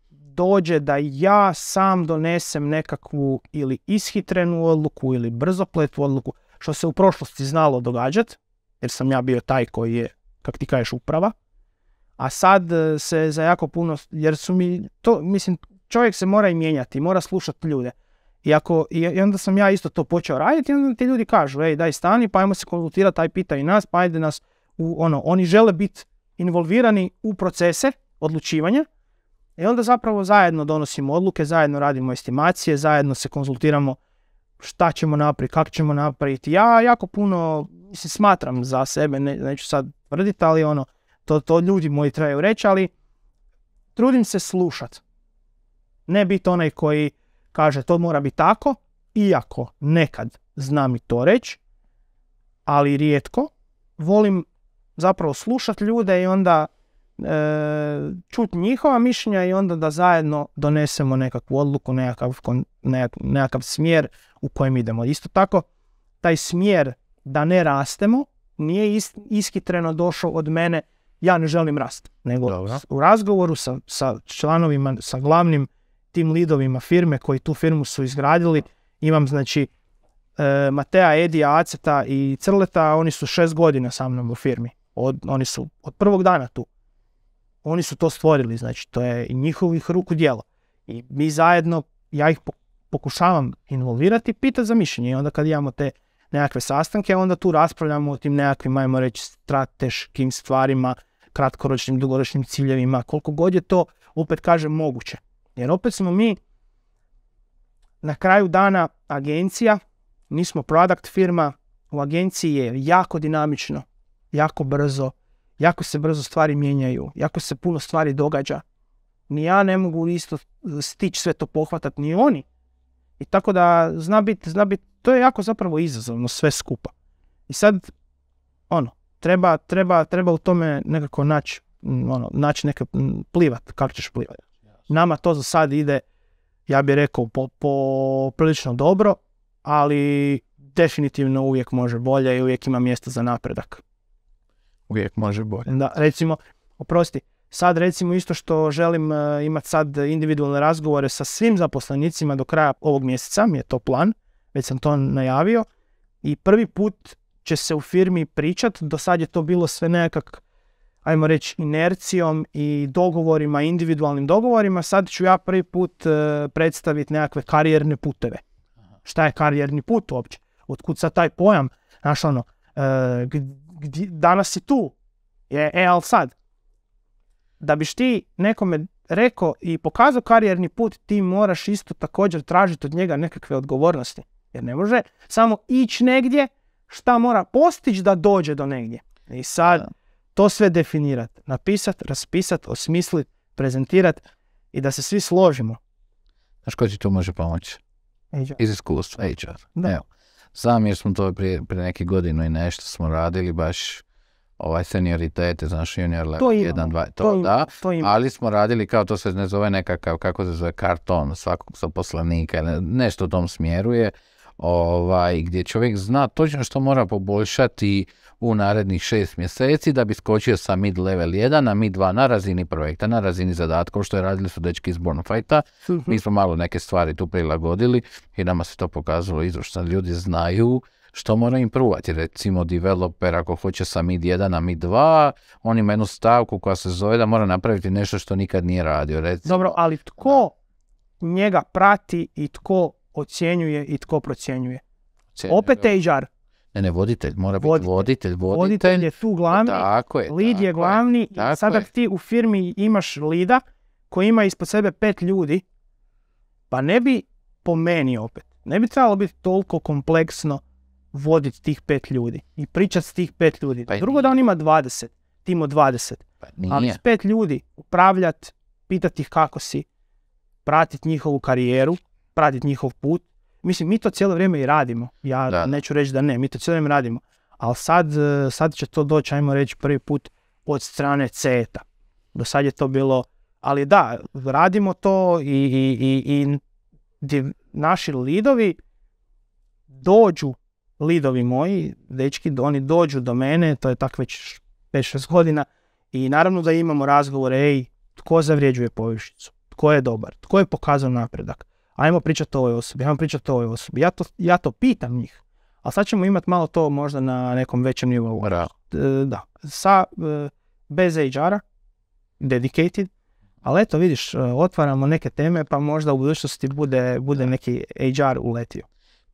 dođe da ja sam donesem nekakvu ili ishitrenu odluku ili brzopletu odluku, što se u prošlosti znalo događati, jer sam ja bio taj koji je, kak ti kažeš, uprava. A sad se za jako puno, jer su mi to, mislim, čovjek se mora i mijenjati, mora slušati ljude. I onda sam ja isto to počeo raditi i onda ti ljudi kažu, ej daj stani, pa ajmo se konzultirati, aj pita i nas, pa ajde nas, oni žele biti involvirani u procese odlučivanja i onda zapravo zajedno donosimo odluke, zajedno radimo estimacije, zajedno se konzultiramo šta ćemo napraviti, kako ćemo napraviti. Ja jako puno, mislim, smatram za sebe, neću sad tvrditi, ali to ljudi moji trebaju reći, ali trudim se slušat. Ne biti onaj koji kaže to mora biti tako, iako nekad znam i to reći, ali rijetko. Volim zapravo slušat ljude i onda čuti njihova mišljenja i onda da zajedno donesemo nekakvu odluku, nekakav smjer u kojem idemo. Isto tako, taj smjer da ne rastemo nije ishitreno došao od mene, ja ne želim rast, nego u razgovoru sa članovima, sa glavnim tim leadovima firme koji tu firmu su izgradili. Imam znači Matea, Edija, Aceta i Crleta, oni su 6 godina sa mnom u firmi. Oni su od prvog dana tu. Oni su to stvorili, znači to je njihovih ruku djelo. I mi zajedno, ja ih pokušavam involvirati i pitati za mišljenje. I onda kad imamo te nekakve sastanke, onda tu raspravljamo o tim nekakvim, ajmo reći, strateškim stvarima, kratkoročnim, dugoročnim ciljevima, koliko god je to, opet kažem, moguće. Jer opet smo mi na kraju dana agencija, nismo product firma, u agenciji je jako dinamično, jako brzo, jako se brzo stvari mijenjaju, jako se puno stvari događa. Ni ja ne mogu isto stići sve to pohvatati, ni oni. I tako da zna biti, to je jako zapravo izazovno sve skupa. I sad, treba u tome nekako naći neke plivat, kako ćeš plivati. Nama to za sad ide, ja bih rekao, po prilično dobro, ali definitivno uvijek može bolje i uvijek ima mjesta za napredak. Uvijek može bolje. Da, recimo, sad recimo isto što želim imati sad individualne razgovore sa svim zaposlenicima do kraja ovog mjeseca, mi je to plan, već sam to najavio, i prvi put će se u firmi pričat, do sad je to bilo sve nekak, ajmo reći, inercijom i dogovorima, individualnim dogovorima, sad ću ja prvi put predstaviti nekakve karijerne puteve. Šta je karijerni put uopće? Otkud sad taj pojam? Znaš ono, danas si tu, ali sad, da biš ti nekome rekao i pokazao karijerni put, ti moraš isto također tražiti od njega nekakve odgovornosti. Jer ne može samo ići negdje, šta mora postići da dođe do negdje. I sad to sve definirati, napisati, raspisati, osmisliti, prezentirati i da se svi složimo. Znaš ko ti tu može pomoći? HR. Iz iskustva, HR. Da. Evo, sam jer smo to prije neke godinu i nešto smo radili baš senioritete, znaš, junior level 1, 2, to ima. Ali smo radili kao to se ne zove nekakav, kako se zove, karton svakog zaposlenika ili nešto u tom smjeru je, gdje čovjek zna točno što mora poboljšati u narednih 6 mjeseci da bi skočio sa mid level 1 na mid 2 na razini projekta, na razini zadatka, što je radili su dečki iz Bornfighta. Mi smo malo neke stvari tu prilagodili i nama se to pokazalo izvršno. Ljudi znaju što mora improvati. Recimo developer ako hoće sa mid 1 na mid 2, on ima jednu stavku koja se zove da mora napraviti nešto što nikad nije radio. Recimo. Dobro, ali tko njega prati i tko ocjenjuje i tko procjenjuje? Opet HR. Ne, voditelj, mora biti voditelj. Voditelj je tu glavni, lead je glavni. Sada ti u firmi imaš leada koji ima ispod sebe 5 ljudi, pa ne bi, po meni opet, ne bi trebalo biti toliko kompleksno voditi tih 5 ljudi i pričati s tih 5 ljudi. Pa drugo da on ima 20, tim od 20. Pa ali s 5 ljudi upravljati, pitati ih kako si, pratiti njihovu karijeru, pratiti njihov put. Mislim, mi to cijelo vrijeme i radimo. Ja neću reći da ne, mi to cijelo vrijeme radimo. Ali sad će to doći, ajmo reći, prvi put od strane CETA. Do sad je to bilo, ali da, radimo to i naši lidovi dođu, lidovi moji, dečki, oni dođu do mene, to je tako već 5-6 godina i naravno da imamo razgovore, tko zavrijeđuje povišicu, tko je dobar, tko je pokazao napredak. Ajmo pričati o ovoj osobi, Ja to pitam njih, ali sad ćemo imati malo to možda na nekom većem nivou. Da, bez HR-a, dedicated, ali eto vidiš, otvaramo neke teme pa možda u budućnosti bude neki HR uletio.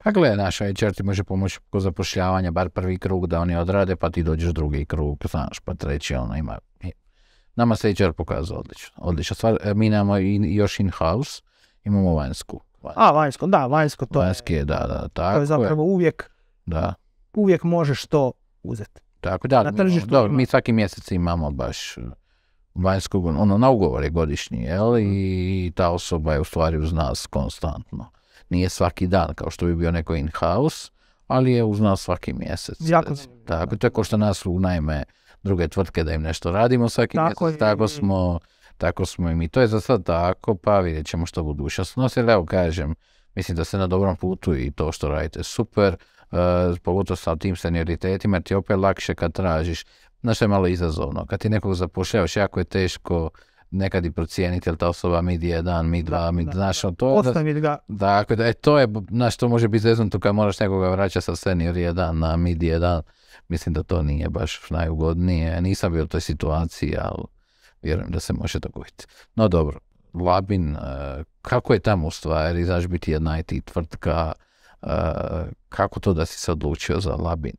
Pa gledaj, naš HR ti može pomoći kod zapošljavanja, bar prvi krug da oni odrade, pa ti dođeš drugi krug, znaš, pa treći, ima. Nama se HR pokazao odlično stvar. Mi nemamo još in-house, imamo vanjsku. Vanjsko to vanjski je, da, tako to je zapravo uvijek možeš to uzeti. Tako da, mi svaki mjesec imamo baš vanjskog, na ugovor je godišnji, i ta osoba je u stvari uz nas konstantno. Nije svaki dan kao što bi bio neko in-house, ali je uz nas svaki mjesec. Tako, to je ko što nas unajme druge tvrtke da im nešto radimo svaki mjesec, tako smo i mi. To je za sad tako, pa vidjet ćemo što budućnost nosi. Evo kažem, mislim da ste na dobrom putu i to što radite super, pogotovo sa tim senioritetima, ti opet lakše kad tražiš. Znaš, je malo izazovno. Kad ti nekog zapošljavaš, jako je teško nekad i procijeniti, jel ta osoba mid 1, mid 2, znaš, to je dakle, to je, znaš, to može biti zeznuto kad moraš nekoga vraćati sa senior 1 na mid 1, mislim da to nije baš najugodnije, nisam bio u toj situaciji, ali vjerujem da se može dogoditi. No dobro, Labin, kako je tamo u stvari, znaš, biti jedna IT tvrtka, kako to da si se odlučio za Labin?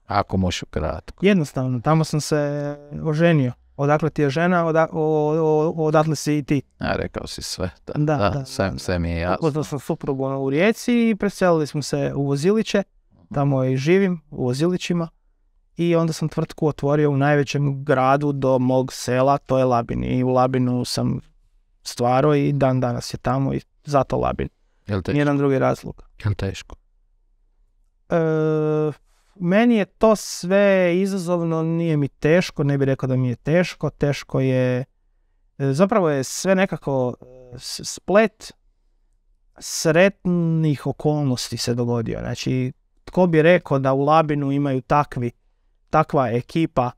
Ako možeš kratko. Jednostavno, tamo sam se oženio. Odakle ti je žena, odatle si i ti. Rekao si sve. Da. Sve mi je jasno. Upoznao sam suprugu u Rijeci i preselili smo se u Voziliće. Tamo i živim, u Vozilićima. I onda sam tvrtku otvorio u najvećem gradu do mog sela, to je Labin. I u Labinu sam stvarao i dan danas je tamo i zato Labin. Nijedan drugi razlog. Je li teško? Meni je to sve izazovno, nije mi teško, ne bih rekao da mi je teško, teško je, zapravo je sve nekako splet sretnih okolnosti se dogodio. Znači, tko bi rekao da u Labinu imaju takva ekipa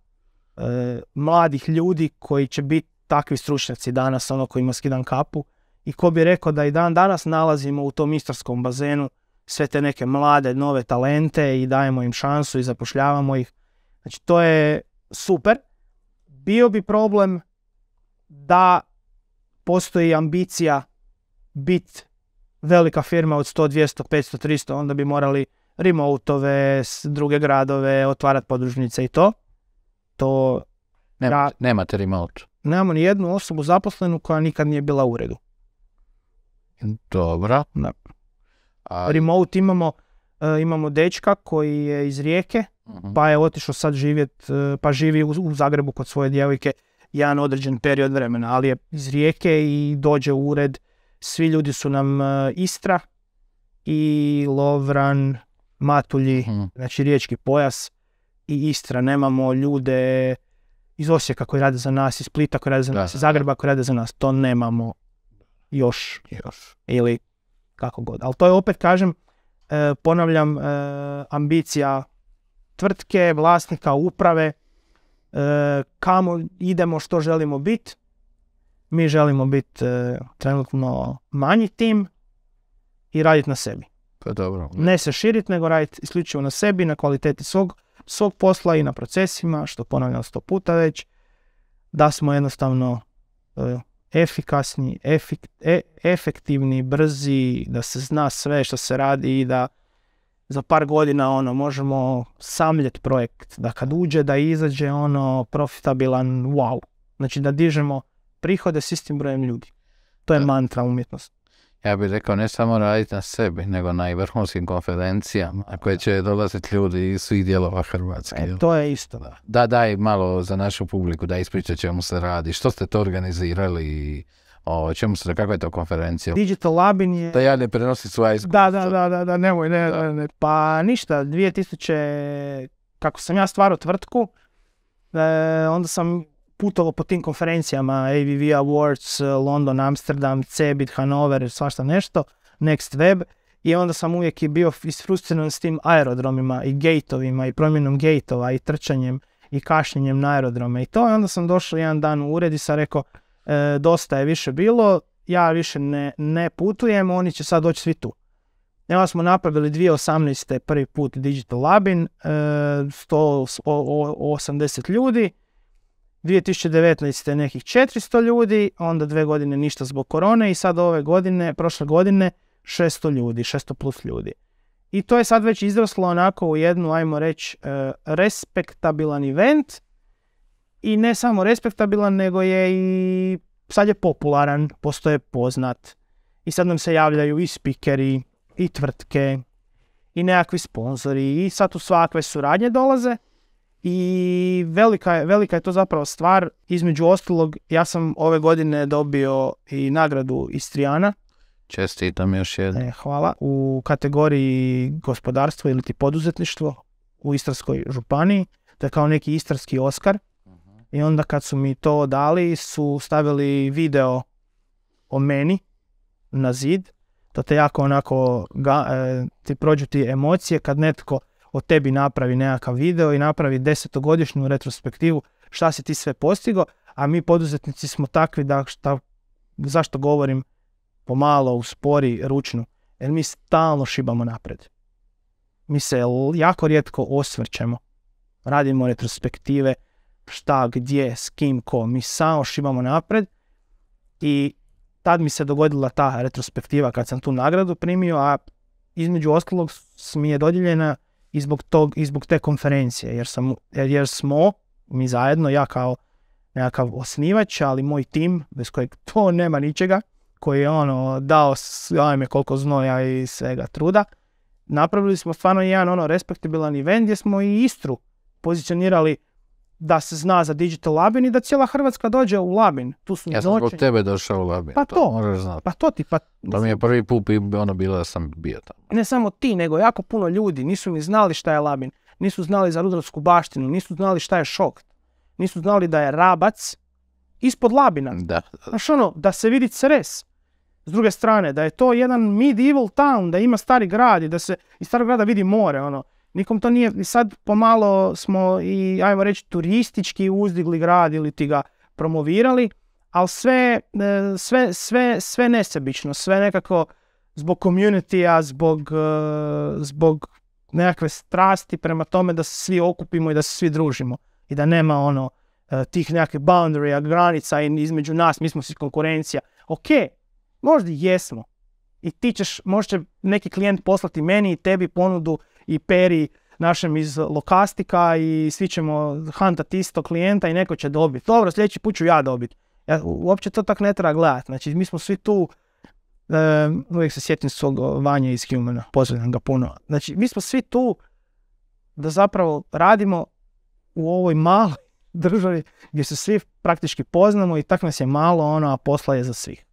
mladih ljudi koji će biti takvi stručnjaci danas, kojima skidam kapu, i ko bi rekao da i dan danas nalazimo u tom istarskom bazenu sve te neke mlade, nove talente i dajemo im šansu i zapošljavamo ih. Znači, to je super. Bio bi problem da postoji ambicija biti velika firma od 100, 200, 500, 300, onda bi morali remote-ove, druge gradove, otvarati podružnice i to. Nemate remote? Nemamo ni jednu osobu zaposlenu koja nikad nije bila u uredu. Dobro. Da. Remote imamo dečka koji je iz Rijeke, pa je otišao sad živjet, pa živi u Zagrebu kod svoje djevojke jedan određen period vremena, ali je iz Rijeke i dođe u ured. Svi ljudi su nam Istra i Lovran, Matulji, znači riječki pojas i Istra. Nemamo ljude iz Osijeka koji rade za nas, iz Splita koji rade za nas, iz Zagreba koji rade za nas. To nemamo još. Ili kako god. Ali to je opet, kažem, ponavljam, ambicija tvrtke, vlasnika, uprave, kamo idemo, što želimo biti. Mi želimo biti trenutno manji tim i raditi na sebi. Pa dobro. Ne se širiti, nego raditi isključivo na sebi, na kvaliteti svog posla i na procesima, što ponavljam 100 puta već, da smo jednostavno efikasni, efektivni, brzi, da se zna sve što se radi i da za par godina možemo samljeti projekt, da kad uđe, da izađe profitabilan, wow. Znači da dižemo prihode s istim brojem ljudi. To je mantra umjetnosti. Ja bih rekao ne samo raditi na sebi, nego na i vrhunskim konferencijama, na koje će dolaziti ljudi iz svih dijelova Hrvatske. To je isto. Daj malo za našu publiku, da ispriča čemu se radi, što ste to organizirali i kakva je to konferencija? Digital Labin je... Da ja ne prenosi svoja iskustva. Da, nemoj, ne. Pa ništa, 2000, kako sam ja stvarao tvrtku, onda sam putovao po tim konferencijama, AVV Awards, London, Amsterdam, Cebit, Hanover, svašta nešto, Next Web, i onda sam uvijek i bio isfrustriran s tim aerodromima i gateovima i promjenom gateova i trčanjem i kašnjenjem na aerodrome i to. I onda sam došao jedan dan u ured i sam rekao, dosta je više bilo, ja više ne putujem, oni će sad doći svi tu. Evo smo napravili 2018. prvi put Digital Labin, 180 ljudi, 2019. nekih 400 ljudi, onda 2 godine ništa zbog korone i sad prošle godine 600 ljudi, 600 plus ljudi. I to je sad već izraslo onako u jednu, ajmo reći, respektabilan event. I ne samo respektabilan, nego je i sad je popularan, postoje poznat. I sad nam se javljaju i spikeri, i tvrtke, i nekakvi sponzori, i sad tu svakve suradnje dolaze. I velika je to zapravo stvar. Između ostalog, ja sam ove godine dobio i nagradu Istrijana. Čestitam još jedno. Hvala. U kategoriji gospodarstvo ili ti poduzetništvo u Istarskoj županiji. To je kao neki istarski Oskar. I onda kad su mi to dali, su stavili video o meni na zid. To te jako onako, ti prođu ti emocije kad netko o tebi napravi nekakav video i napravi 10-godišnju retrospektivu šta si ti sve postigao, a mi poduzetnici smo takvi da, zašto govorim pomalo, uspori, ručno, jer mi stalno šibamo napred. Mi se jako rijetko osvrćemo, radimo retrospektive, šta, gdje, s kim, ko, mi samo šibamo napred i tad mi se dogodila ta retrospektiva kad sam tu nagradu primio, a između ostalog mi je dodijeljena i zbog te konferencije, jer smo mi zajedno, ja kao nekakav osnivač, ali moj tim, bez kojeg to nema ničega, koji je dao ajme koliko znoja i svega truda, napravili smo stvarno jedan respektabilan event gdje smo i Istru pozicionirali da se zna za Digital Labin i da cijela Hrvatska dođe u Labin. Tu su ja sam zbog tebe došao u Labin. Pa to moraš znati. Pa to ti. Da mi je prvi put bilo da sam bio tamo. Ne samo ti, nego jako puno ljudi. Nisu ni znali šta je Labin. Nisu znali za rudarsku baštinu. Nisu znali šta je Šokt. Nisu znali da je Rabac ispod Labina. Da. Znaš da se vidi Cres. S druge strane, da je to jedan medieval town, da ima stari grad i da se iz starog grada vidi more, Nikom to nije, i sad pomalo smo i, ajmo reći, turistički uzdigli grad ili ti ga promovirali, ali sve nesebično, sve nekako zbog community-a, zbog nekakve strasti prema tome da se svi okupimo i da se svi družimo. I da nema tih nekakvih boundary, granica između nas, mi smo svi konkurencija. Ok, možda jesmo. I ti možda neki klijent poslati meni i tebi ponudu i Peri našem iz Lokastika i svi ćemo huntati isto klijenta i neko će dobiti. Dobro, sljedeći put ću ja dobiti. Uopće to tak ne treba gledati. Znači, mi smo svi tu, uvijek se sjetim svog Vanje iz Humana, pozdravljam ga puno. Znači, mi smo svi tu da zapravo radimo u ovoj maloj državi gdje se svi praktički poznamo i tak nas je malo, a posla je za svih.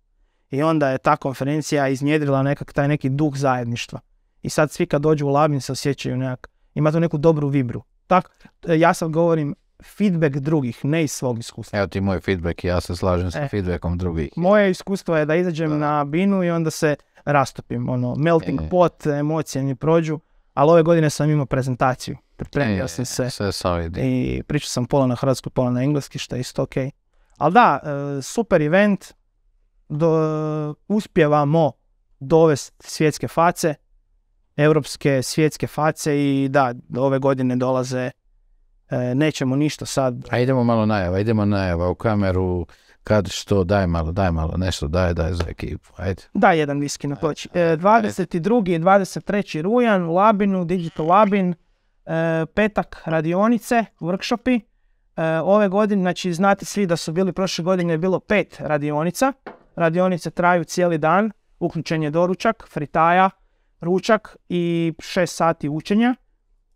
I onda je ta konferencija iznjedrila taj neki duh zajedništva. I sad svi kad dođu u Labin se osjećaju ima tu neku dobru vibru. Tak, ja sad govorim feedback drugih, ne iz svog iskustva. Evo ti moj feedback, ja se slažem sa feedbackom drugih. Moje iskustvo je da izađem na binu i onda se rastopim, melting pot, emocije mi prođu, ali ove godine sam imao prezentaciju. Pripremio sam se i pričao sam pola na hrvatsko, pola na engleski, što je isto ok. Ali da, super event, uspijevamo dovesti svjetske face, europske svjetske face i da, ove godine dolaze, nećemo ništa sad. A idemo najava u kameru, kad što, daj malo, nešto daj za ekipu, ajde. Daj jedan viski na ploči. 22. i 23. rujan u Labinu, Digital Labin, petak radionice, workshopi. Ove godine, znači znate svi da su bili prošle godine, je bilo 5 radionica. Radionice traju cijeli dan, uključen je doručak, fritaja, ručak i 6 sati učenja.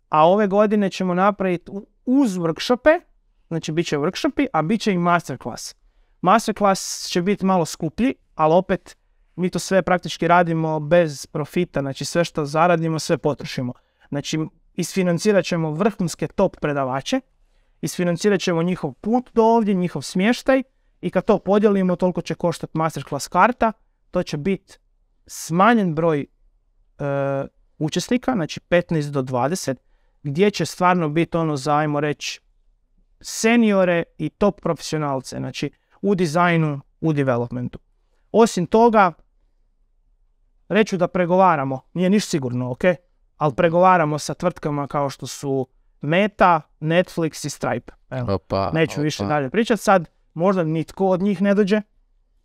A ove godine ćemo napraviti uz workshope, znači bit će workshopi, a bit će i masterclass. Masterclass će biti malo skuplji, ali opet mi to sve praktički radimo bez profita, znači sve što zaradimo, sve potrošimo. Znači isfinancirat ćemo vrhunske top predavače, isfinancirat ćemo njihov put do ovdje, njihov smještaj i kad to podijelimo, toliko će koštati masterclass karta, to će biti smanjen broj učesnika, znači 15 do 20, gdje će stvarno biti za, ajmo reći, seniore i top profesionalce, znači u dizajnu, u developmentu. Osim toga, reću da pregovaramo, nije ništa sigurno, ok? Ali pregovaramo sa tvrtkama kao što su Meta, Netflix i Stripe. Neću više dalje pričati sad, možda nitko od njih ne dođe,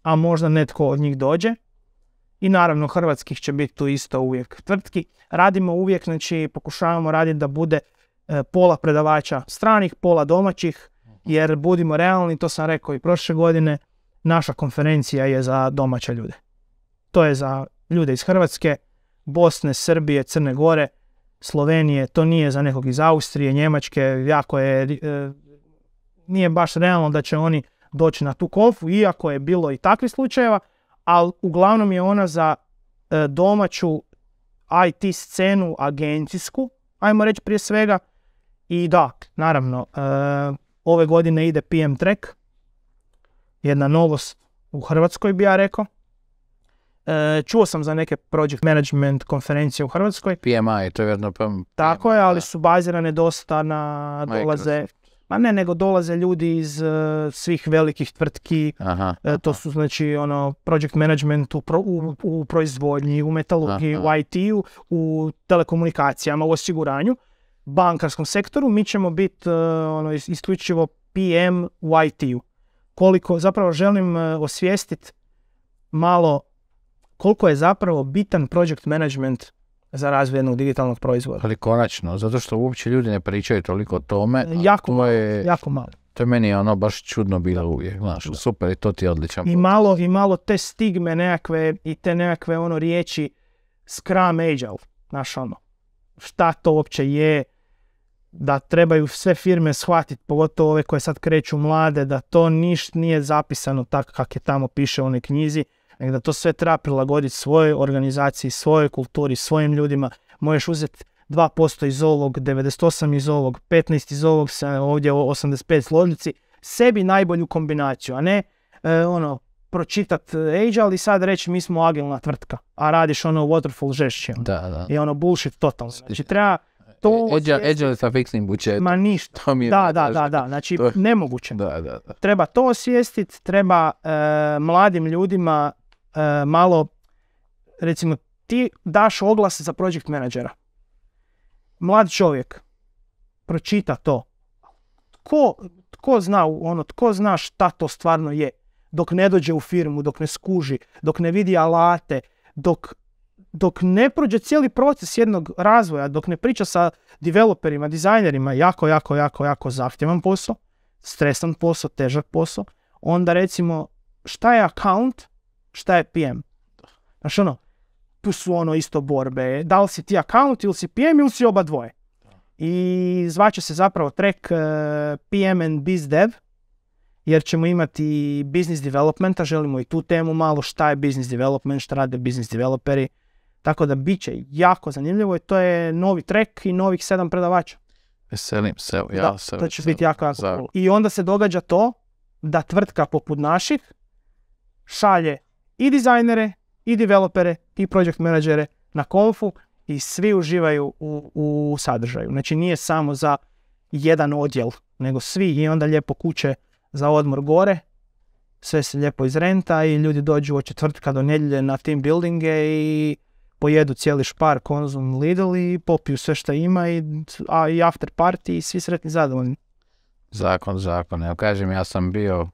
a možda netko od njih dođe. I naravno hrvatskih će biti tu isto uvijek tvrtki. Radimo uvijek, znači pokušavamo raditi da bude pola predavača stranih, pola domaćih, jer budimo realni, to sam rekao i prošle godine, naša konferencija je za domaće ljude. To je za ljude iz Hrvatske, Bosne, Srbije, Crne Gore, Slovenije, to nije za nekog iz Austrije, Njemačke, jako je, nije baš realno da će oni doći na tu konfu, iako je bilo i takvih slučajeva, ali uglavnom je ona za domaću IT scenu, agencijsku, ajmo reći prije svega. I da, naravno, ove godine ide PM Track, jedna novost u Hrvatskoj bi ja rekao. Čuo sam za neke project management konferencije u Hrvatskoj. PMI, to je vjerno tako je, ali su bazirane dosta na dolaze, nego dolaze ljudi iz svih velikih tvrtki. To su znači project management u proizvodnji, u metalurgiji, u IT-u, u telekomunikacijama, u osiguranju, bankarskom sektoru. Mi ćemo biti isključivo PM u IT-u. Koliko zapravo želim osvijestiti malo koliko je zapravo bitan project management za razvoj jednog digitalnog proizvoda. Ali konačno, zato što uopće ljudi ne pričaju toliko o tome. Jako malo. To je meni baš čudno bilo uvijek, znaš, super i to ti je odličan. I malo te stigme nekakve i te nekakve riječi Scrum Agile, znaš šta to uopće je, da trebaju sve firme shvatiti, pogotovo ove koje sad kreću mlade, da to ništa nije zapisano tako kako je tamo piše u onoj knjizi, nego da to sve treba prilagoditi svojoj organizaciji, svojoj kulturi, svojim ljudima. Možeš uzeti 2% iz ovog, 98 iz ovog, 15 iz ovog, ovdje 85 složnici, sebi najbolju kombinaciju, a ne pročitat Agile i sad reći mi smo agilna tvrtka, a radiš waterfall žešće. Da. I bullshit totalno. Znači treba to... Agile sa fiksnim budžetom. Ma ništa. Da. Znači to... nemoguće. Da. Treba to osvijestiti, treba mladim ljudima malo, recimo ti daš oglas za project menadžera. Mlad čovjek pročita to. Tko zna šta to stvarno je, dok ne dođe u firmu, dok ne skuži, dok ne vidi alate, dok ne prođe cijeli proces jednog razvoja, dok ne priča sa developerima, dizajnerima, jako zahtjevan posao, stresan posao, težak posao, onda recimo šta je account, šta je PM. Znaš tu su isto borbe, da li si ti account ili si PM ili si oba dvoje. I zvaće se zapravo track PM and Biz Dev, jer ćemo imati business developmenta, želimo i tu temu malo, šta je business development, šta rade business developeri, tako da bit će jako zanimljivo i to je novi track i novih 7 predavača. Veselim se, to će biti jako cool. I onda se događa to da tvrtka poput naših šalje i dizajnere, i developere, i project menadžere na konfu i svi uživaju u sadržaju. Znači nije samo za jedan odjel, nego svi i onda lijepo kuće za odmor gore, sve se lijepo izrenta i ljudi dođu od četvrtka do nedjelje na team buildinge i pojedu cijeli špar, Konzum, Lidl i popiju sve što ima i after party i svi sretni zadovoljni. Zakon. Evo kažem, ja sam bio,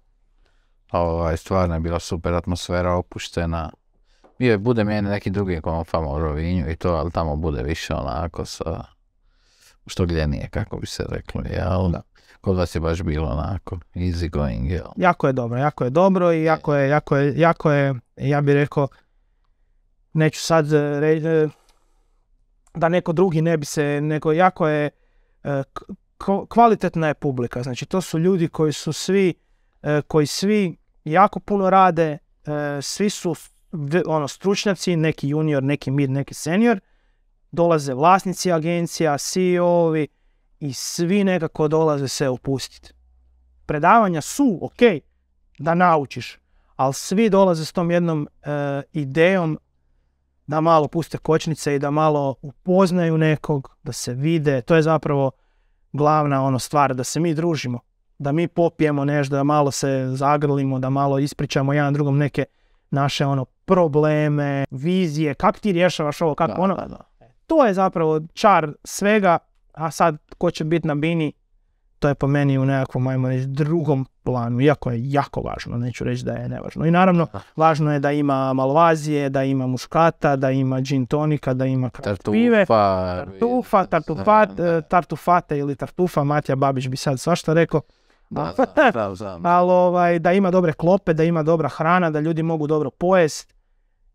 stvarno je bila super atmosfera, opuštena. Bude meni neki drugi konfama u Rovinju i to, ali tamo bude više onako sa što gljenije, kako bi se reklo, jel? Da. Kod vas je baš bilo onako easy going, jel? Jako je dobro i jako je, ja bih rekao, neću sad reći da neko drugi ne bi se, nego jako je kvalitetna je publika, znači to su ljudi koji svi jako puno rade, svi su stručnjaci, neki junior, neki mid, neki senior, dolaze vlasnici agencija, CEO-ovi i svi nekako dolaze se opustiti. Predavanja su ok da naučiš, ali svi dolaze s tom jednom idejom da malo puste kočnice i da malo upoznaju nekog, da se vide. To je zapravo glavna stvar, da se mi družimo, da mi popijemo nešto, da malo se zagrlimo, da malo ispričamo jedan drugom neke naše probleme, vizije, kako ti rješavaš ovo, kako To je zapravo čar svega, a sad ko će biti na bini, to je po meni u nekakvom, ajmo reći, drugom planu, iako je jako važno, neću reći da je nevažno. I naravno, važno je da ima malvazije, da ima muškata, da ima gin tonika, da ima pive, tartufate ili tartufa, Matija Babić bi sad svašta rekao. Ali da ima dobre klope, da ima dobra hrana, da ljudi mogu dobro pojest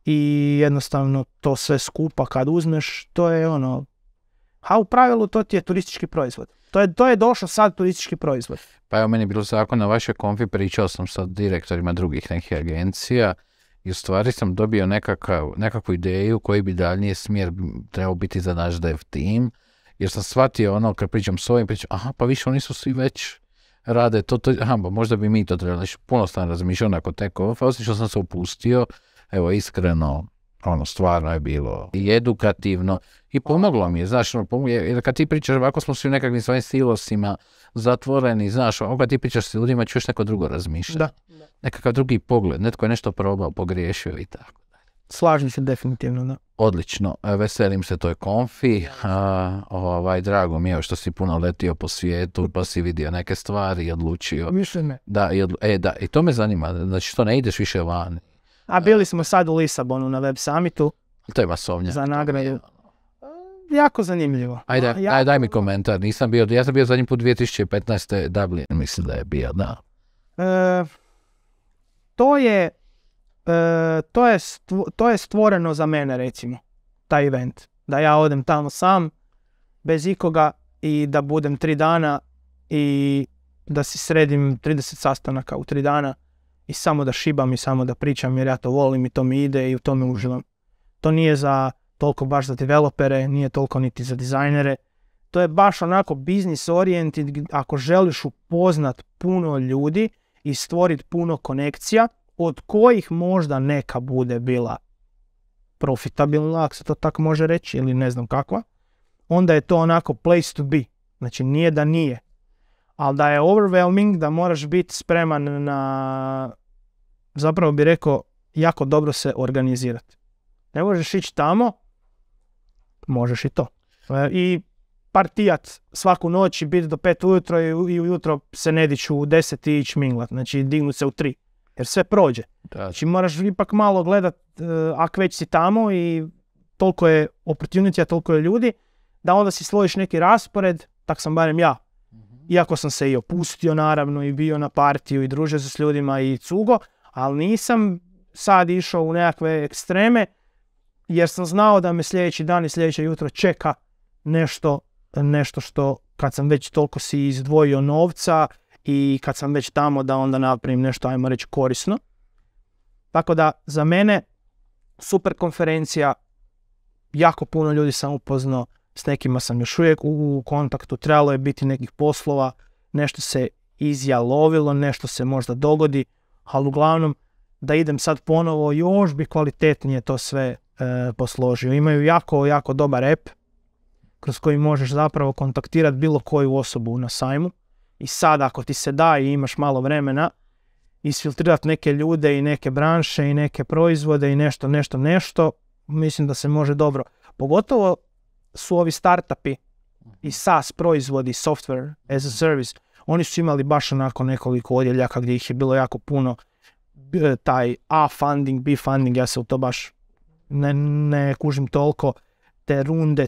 i jednostavno to sve skupa kad uzmeš, to je a u pravilu to ti je turistički proizvod. To je došao sad turistički proizvod. Pa evo, meni je bilo zakon na vašoj konfi, pričao sam sa direktorima drugih nekih agencija i u stvari sam dobio nekakvu ideju koji bi daljniji smjer trebao biti za naš dev team, jer sam shvatio kad pričam s ovim, pa više oni su svi već rade to, možda bi mi to trebali, puno sam razmišljao nakon te konfe, osim što sam se upustio, evo iskreno, stvarno je bilo i edukativno i pomoglo mi je, znaš, jer kad ti pričaš, ovako smo svi u nekakvim svojim silosima zatvoreni, znaš, kad ti pričaš s ljudima, ćeš neko drugo razmišljati, nekakav drugi pogled, netko je nešto probao, pogriješio i tako. Slažem se definitivno, da. Odlično, veselim se toj konfi, drago mi je što si puno letio po svijetu, pa si vidio neke stvari i odlučio. Mišljene. Da, i to me zanima, znači što ne ideš više van. A bili smo sad u Lisabonu na Web Summitu. To je masovnja. Za nagradu. Jako zanimljivo. Ajde, daj mi komentar, ja sam bio zadnji put 2015. Dublin, mislim da je bio, da. To je stvoreno za mene, recimo, taj event. Da ja odem tamo sam, bez ikoga i da budem 3 dana i da si sredim 30 sastanaka u 3 dana i samo da šibam i samo da pričam jer ja to volim i to mi ide i u tome uživam. To nije toliko baš za developere, nije toliko niti za dizajnere. To je baš onako business oriented, ako želiš upoznat puno ljudi i stvoriti puno konekcija, od kojih možda neka bude bila profitabilna, ako se to tako može reći, ili ne znam kakva, onda je to onako place to be. Znači nije da nije, ali da je overwhelming, da moraš biti spreman na, zapravo bih rekao, jako dobro se organizirati. Ne možeš ići tamo, možeš i to. I partijat svaku noć i biti do 5 ujutro i ujutro se ne dići u 10 i ići minglat, znači dignut se u 3. Jer sve prođe. Znači moraš ipak malo gledat, ako već si tamo i toliko je opportunity, toliko je ljudi, da onda si slojiš neki raspored, tak sam barem ja. Iako sam se i opustio naravno i bio na partiju i družio se s ljudima i cugo, ali nisam sad išao u nekakve ekstreme jer sam znao da me sljedeći dan i sljedeće jutro čeka nešto što kad sam već toliko si izdvojio novca i kad sam već tamo da onda napravim nešto, ajmo reći, korisno. Tako da za mene super konferencija, jako puno ljudi sam upoznao, s nekima sam još uvijek u kontaktu, trebalo je biti nekih poslova, nešto se izjalovilo, nešto se možda dogodi, ali uglavnom da idem sad ponovo, još bi kvalitetnije to sve posložio. Imaju jako, jako dobar app kroz koji možeš zapravo kontaktirati bilo koju osobu na sajmu i sad ako ti se da i imaš malo vremena, isfiltrirati neke ljude i neke branše i neke proizvode i nešto, mislim da se može dobro. Pogotovo su ovi startupi i SaaS proizvodi, software as a service, oni su imali baš onako nekoliko odjeljaka gdje ih je bilo jako puno, taj A funding, B funding, ja se u to baš ne kužim toliko, te runde,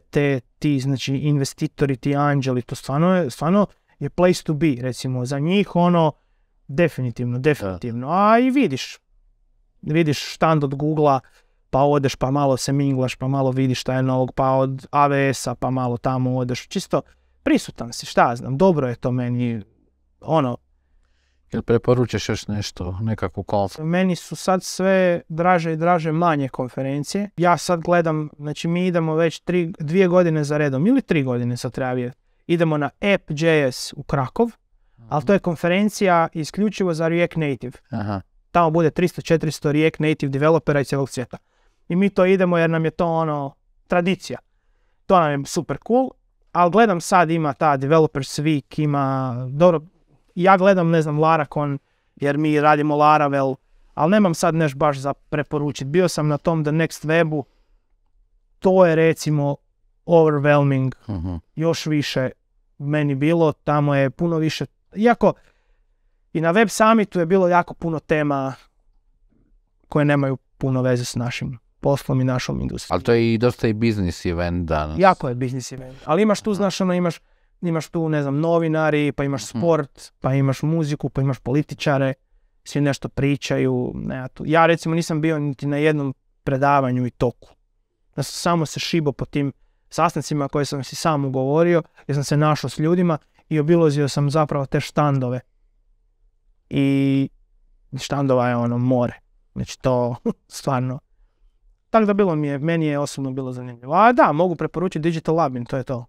ti znači investitori, ti anđeli, to stvarno je place to be, recimo za njih ono definitivno, a i vidiš štand od Googlea, pa odeš pa malo se minglaš, pa malo vidiš šta je novog, pa od AWS-a pa malo tamo odeš, čisto prisutan si, šta znam, dobro je to meni, ono. Jel preporučaš još nešto, nekakvu konferenciju? Meni su sad sve draže i draže manje konferencije. Ja sad gledam, znači mi idemo već 2 godine za redom, ili 3 godine sad treba vidjeti. Idemo na App.js u Krakov, ali to je konferencija isključivo za React Native. Aha. Tamo bude 300-400 React Native developera iz cijelog svijeta. I mi to idemo jer nam je to ono tradicija. To nam je super cool, ali gledam sad ima ta Developers Week, ima dobro, ja gledam ne znam Laracon jer mi radimo Laravel, ali nemam sad nešto baš za preporučiti. Bio sam na tom The Next Webu, to je recimo overwhelming, još više meni bilo, tamo je puno više, iako i na Web Summitu je bilo jako puno tema koje nemaju puno veze s našim poslom i našom industrijom. Ali to je i dosta i business event danas. Jako je business event, ali imaš tu, znaš, ono, imaš tu, ne znam, novinari, pa imaš sport, pa imaš muziku, pa imaš političare, svi nešto pričaju. Ja recimo nisam bio niti na jednom predavanju i toku. Ja sam samo se šibao po tim sastancima koje sam si sam ugovorio, jer sam se našao s ljudima i obilazio sam zapravo te štandove. I štandova je ono more. Znači to stvarno. Tako da meni je osobno bilo zanimljivo. A da, mogu preporučiti Digital Labin, to je to.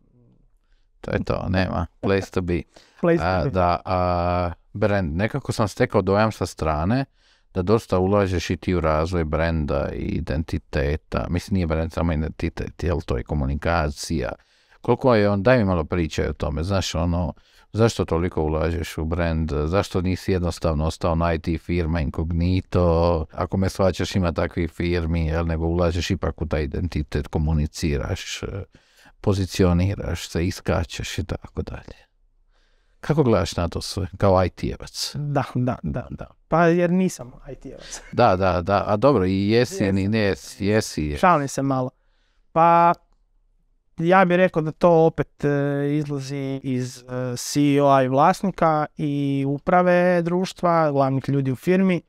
To je to, nema. Place to be. Brand, nekako sam stekao dojam sa strane da dosta ulažeš i ti u razvoj brenda i identiteta. Mislim, nije brand samo identitet, jel to je komunikacija. Koliko je daj mi malo priče o tome, znaš, ono, zašto toliko ulažeš u brand, zašto nisi jednostavno ostao na IT firma incognito, ako me shvaćaš ima takvih firmi, jel, nego ulažeš ipak u taj identitet, komuniciraš, pozicioniraš se, iskačeš i tako dalje. Kako gledaš na to sve, kao IT-evac? Da. Pa jer nisam IT-evac. Da, a dobro, i jesi. Šalim se malo. Pa ja bih rekao da to opet izlazi iz CEO-a i vlasnika i uprave društva, glavnih ljudi u firmi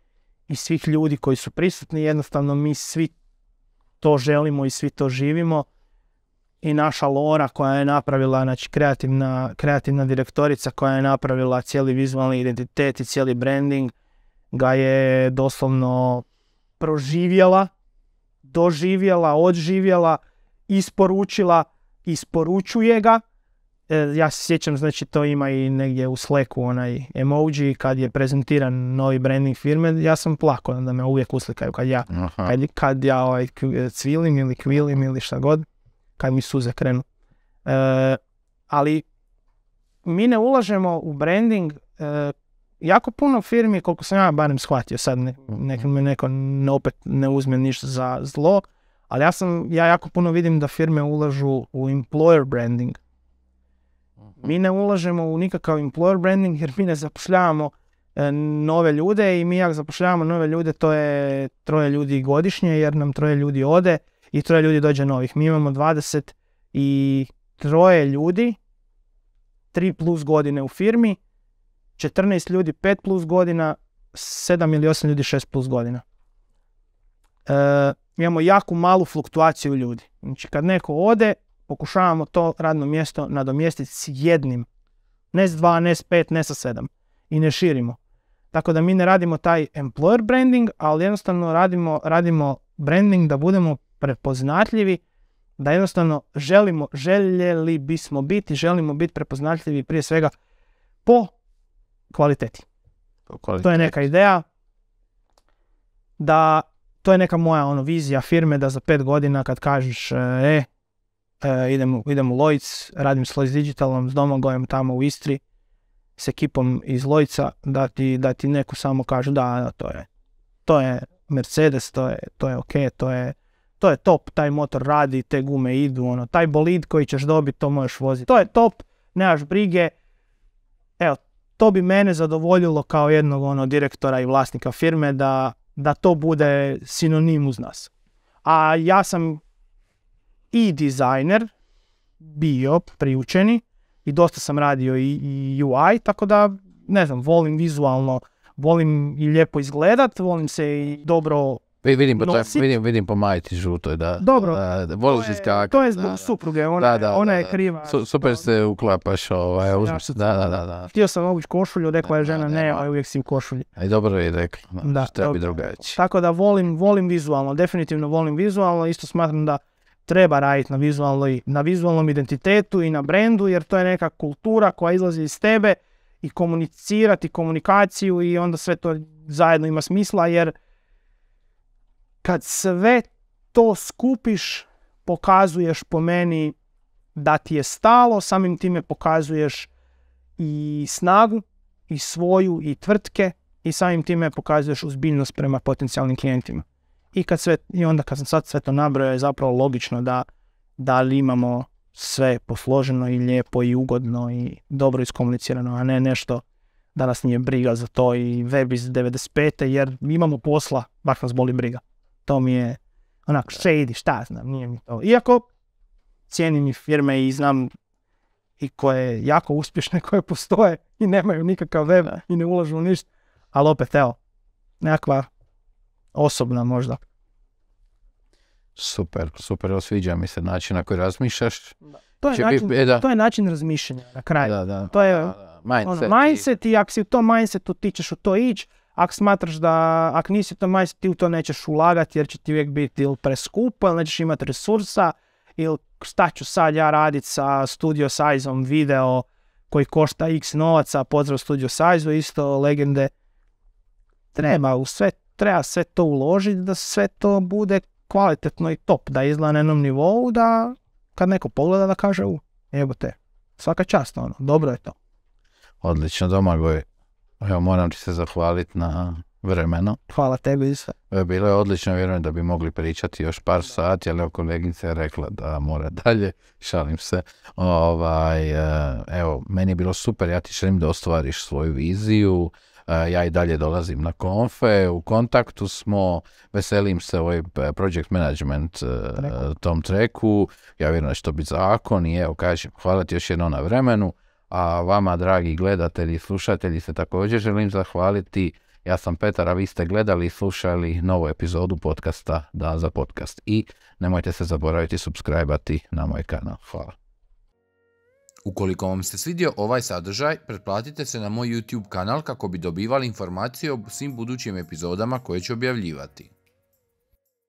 i svih ljudi koji su prisutni. Jednostavno mi svi to želimo i svi to živimo. I naša Lora koja je napravila, znači kreativna direktorica koja je napravila cijeli vizualni identitet i cijeli branding, ga je doslovno proživjela, doživjela, odživjela, isporučuje ga. Ja se sjećam, znači to ima i negdje u Slacku onaj emoji kad je prezentiran novi branding firme, ja sam plakao da me uvijek uslikaju kad ja cvilim ili kvilim ili šta god. Kad mi suze krenu. Ali mi ne ulažemo u branding, jako puno firmi, koliko sam ja barem shvatio, sad neko opet ne uzme ništa za zlo, Ali ja jako puno vidim da firme ulažu u employer branding. Mi ne ulažemo u nikakav employer branding jer mi ne zapošljavamo nove ljude i mi ako zapošljavamo nove ljude to je 3 ljudi godišnje jer nam 3 ljudi ode i 3 ljudi dođe novih. Mi imamo 23 ljudi, 3 plus godine u firmi, 14 ljudi 5 plus godina, 7 ili 8 ljudi 6 plus godina. Imamo jako malu fluktuaciju ljudi. Znači kad neko ode, pokušavamo to radno mjesto nadomjestiti s jednim. Ne s 2, ne s 5, ne sa 7. I ne širimo. Tako da mi ne radimo taj employer branding, ali jednostavno radimo branding da budemo prepoznatljivi, da jednostavno željeli bismo želimo biti prepoznatljivi prije svega po kvaliteti. To je neka ideja da to je neka moja vizija firme da za 5 godina kad kažeš idem u Lloyds, radim s Lloyds Digitalom, s Domagojem tamo u Istri, s ekipom iz Lloydsa, da ti neko samo kaže da to je Mercedes, to je ok, to je top, taj motor radi, te gume idu, taj bolid koji ćeš dobiti, to možeš voziti. To je top, nemaš brige. Evo, to bi mene zadovoljilo kao jednog direktora i vlasnika firme da to bude sinonim uz nas. A ja sam i dizajner bio priučeni i dosta sam radio i UI, tako da, ne znam, volim vizualno, volim i lijepo izgledat, volim se i dobro Vidim po majici žutoj, da. Dobro, voliš iskakati. To je zbog supruge, ona je kriva. Super se uklapaš, da. Htio sam obući košulju, rekla je žena, ne, uvijek si u košulji. I dobro je rekla, treba biti drugačije. Tako da volim vizualno, definitivno volim vizualno, isto smatram da treba raditi na vizualnom identitetu i na brendu, jer to je neka kultura koja izlazi iz tebe i komunicirati komunikaciju i onda sve to zajedno ima smisla, jer kad sve to skupiš, pokazuješ po meni da ti je stalo, samim time pokazuješ i snagu, i svoju, i tvrtke, i samim time pokazuješ ozbiljnost prema potencijalnim klijentima. I onda kad sam sad sve to nabrojao, je zapravo logično da li imamo sve posloženo i lijepo i ugodno i dobro iskomunicirano, a ne nešto da nas nije briga za to i web iz 95. jer imamo posla, baš nas boli briga. To mi je onak shady, šta znam, nije mi to. Iako cijenim i firme i znam i koje jako uspješne, koje postoje i nemaju nikakav web i ne ulažu u ništa, ali opet evo, nekakva osobna možda. Super, sviđa mi se način na koji razmišljaš. To je način razmišljanja na kraju. To je mindset i ako si u tom mindsetu ti ćeš u to ići. Ako smatraš ako nisi u tom mindsetu ti u to nećeš ulagati jer će ti uvijek biti ili preskupo ili nećeš imati resursa ili šta ću sad ja raditi sa Studio Size-om video koji košta x novaca, pozdrav Studio Size-u, isto legende. Treba sve to uložiti da sve to bude kvalitetno i top, da izgleda na jednom nivou, da kad neko pogleda da kaže jebote, svaka čast, dobro je to. Odlično, Domagoj. Evo, moram ti se zahvaliti na vremenu. Hvala tebi i sve. Bilo je odlično, vjerujem da bi mogli pričati još par sati, ali kolegica je rekla da mora dalje, šalim se. Evo, meni je bilo super, ja ti želim da ostvariš svoju viziju. Ja i dalje dolazim na konfe, u kontaktu smo, veselim se ovoj project management tom treku, ja vjerujem da će to biti zakon i evo kažem, hvala ti još jednom na vremenu, a vama dragi gledatelji i slušatelji se također želim zahvaliti. Ja sam Petar, a vi ste gledali i slušali novu epizodu podcasta Da za podcast i nemojte se zaboraviti subscribe-ati na moj kanal. Hvala. Ukoliko vam se svidio ovaj sadržaj, pretplatite se na moj YouTube kanal kako bi dobivali informacije o svim budućim epizodama koje ću objavljivati.